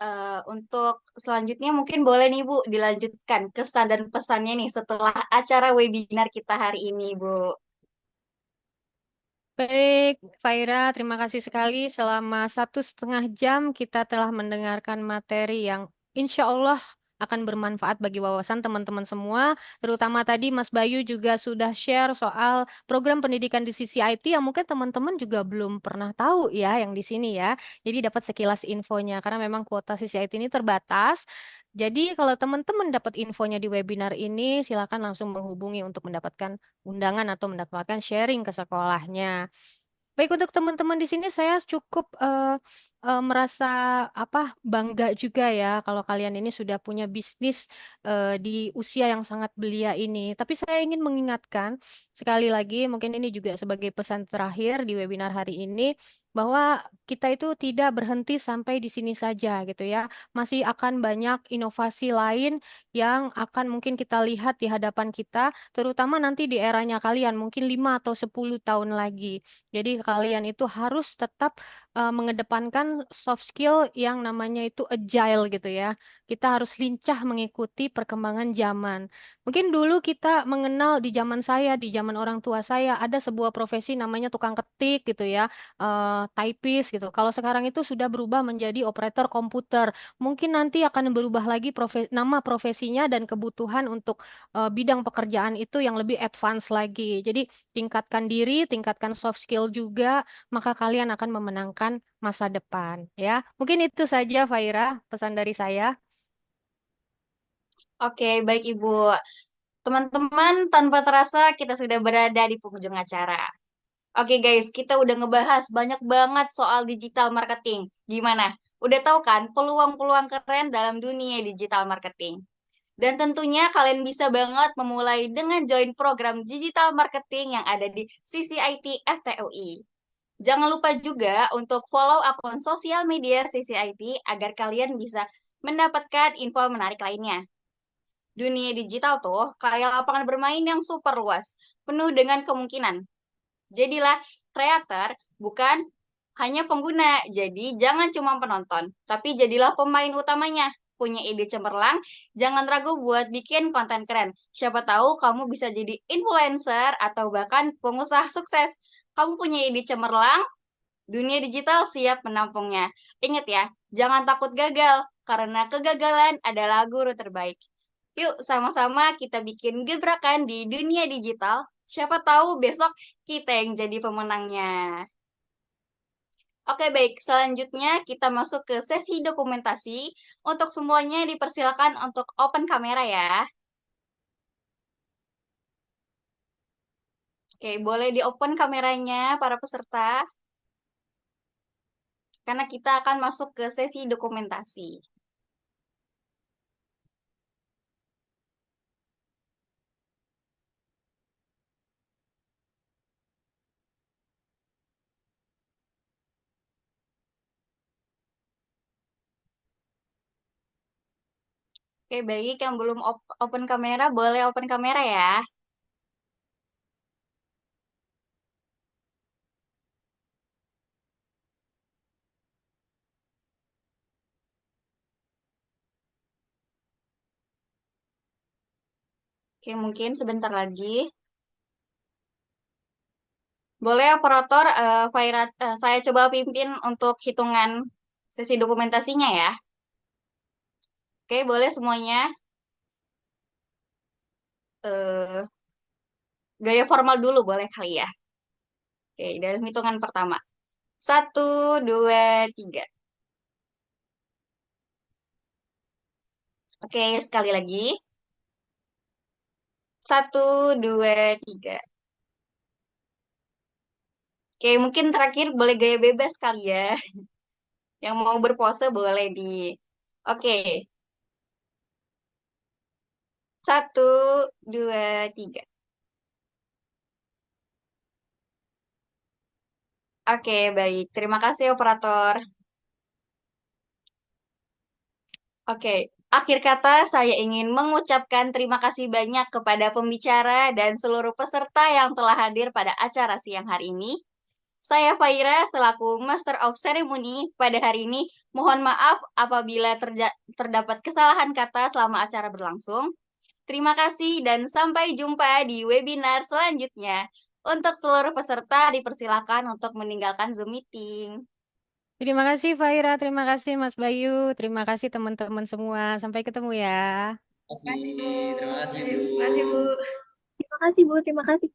A: Untuk selanjutnya mungkin boleh nih Bu dilanjutkan kesan dan pesannya nih setelah acara webinar kita hari ini, Bu.
B: baik, Faira, terima kasih sekali. Selama 1,5 jam kita telah mendengarkan materi yang insya Allah akan bermanfaat bagi wawasan teman-teman semua. Terutama tadi Mas Bayu juga sudah share soal program pendidikan di sisi IT yang mungkin teman-teman juga belum pernah tahu ya yang di sini ya. Jadi dapat sekilas infonya karena memang kuota sisi IT ini terbatas. Jadi kalau teman-teman dapat infonya di webinar ini, silakan langsung menghubungi untuk mendapatkan undangan atau mendapatkan sharing ke sekolahnya. Baik untuk teman-teman di sini saya cukup merasa bangga juga ya kalau kalian ini sudah punya bisnis di usia yang sangat belia ini. Tapi saya ingin mengingatkan sekali lagi mungkin ini juga sebagai pesan terakhir di webinar hari ini bahwa kita itu tidak berhenti sampai di sini saja gitu ya. Masih akan banyak inovasi lain yang akan mungkin kita lihat di hadapan kita terutama nanti di eranya kalian mungkin 5 atau 10 tahun lagi. Jadi kalian itu harus tetap mengedepankan soft skill yang namanya itu agile gitu ya. Kita harus lincah mengikuti perkembangan zaman. Mungkin dulu kita mengenal di zaman saya, di zaman orang tua saya ada sebuah profesi namanya tukang ketik gitu ya, typist gitu. Kalau sekarang itu sudah berubah menjadi operator komputer. Mungkin nanti akan berubah lagi nama profesinya dan kebutuhan untuk bidang pekerjaan itu yang lebih advance lagi. Jadi tingkatkan diri, tingkatkan soft skill juga, maka kalian akan memenangkan masa depan ya. Mungkin itu saja Faira, pesan dari saya.
A: Oke, baik Ibu. Teman-teman, tanpa terasa kita sudah berada di penghujung acara. Oke guys, kita udah ngebahas banyak banget soal digital marketing. Gimana? Udah tahu kan peluang-peluang keren dalam dunia digital marketing? Dan tentunya kalian bisa banget memulai dengan join program digital marketing yang ada di CCIT FTUI. Jangan lupa juga untuk follow akun sosial media CCIT agar kalian bisa mendapatkan info menarik lainnya. Dunia digital tuh kayak lapangan bermain yang super luas, penuh dengan kemungkinan. Jadilah creator, bukan hanya pengguna. Jadi jangan cuma penonton, tapi jadilah pemain utamanya. Punya ide cemerlang, jangan ragu buat bikin konten keren. Siapa tahu kamu bisa jadi influencer atau bahkan pengusaha sukses. Kamu punya ide cemerlang, dunia digital siap menampungnya. Ingat ya, jangan takut gagal, karena kegagalan adalah guru terbaik. Yuk, sama-sama kita bikin gebrakan di dunia digital. Siapa tahu besok kita yang jadi pemenangnya. Oke, baik. Selanjutnya kita masuk ke sesi dokumentasi. Untuk semuanya dipersilakan untuk open kamera ya. Oke, boleh di-open kameranya para peserta, karena kita akan masuk ke sesi dokumentasi. Oke, baik. Yang belum open kamera, boleh open kamera ya. Oke, mungkin sebentar lagi. Boleh operator, saya coba pimpin untuk hitungan sesi dokumentasinya ya. Oke, boleh semuanya. eh Gaya formal dulu boleh kali ya. Oke, dalam hitungan pertama. 1, 2, 3. Oke, sekali lagi. 1, 2, 3. Oke, mungkin terakhir boleh gaya bebas kali ya. Yang mau berpose boleh di. Oke, 1, 2, 3. Oke, baik. Terima kasih operator. Oke, akhir kata saya ingin mengucapkan terima kasih banyak kepada pembicara dan seluruh peserta yang telah hadir pada acara siang hari ini. Saya Faira selaku Master of Ceremony pada hari ini. Mohon maaf apabila terdapat kesalahan kata selama acara berlangsung. Terima kasih dan sampai jumpa di webinar selanjutnya. Untuk seluruh peserta dipersilakan untuk meninggalkan Zoom meeting.
B: Terima kasih Faira, terima kasih Mas Bayu, terima kasih teman-teman semua. Sampai ketemu ya.
E: Terima kasih, terima kasih Bu.
D: Terima kasih Bu, terima kasih.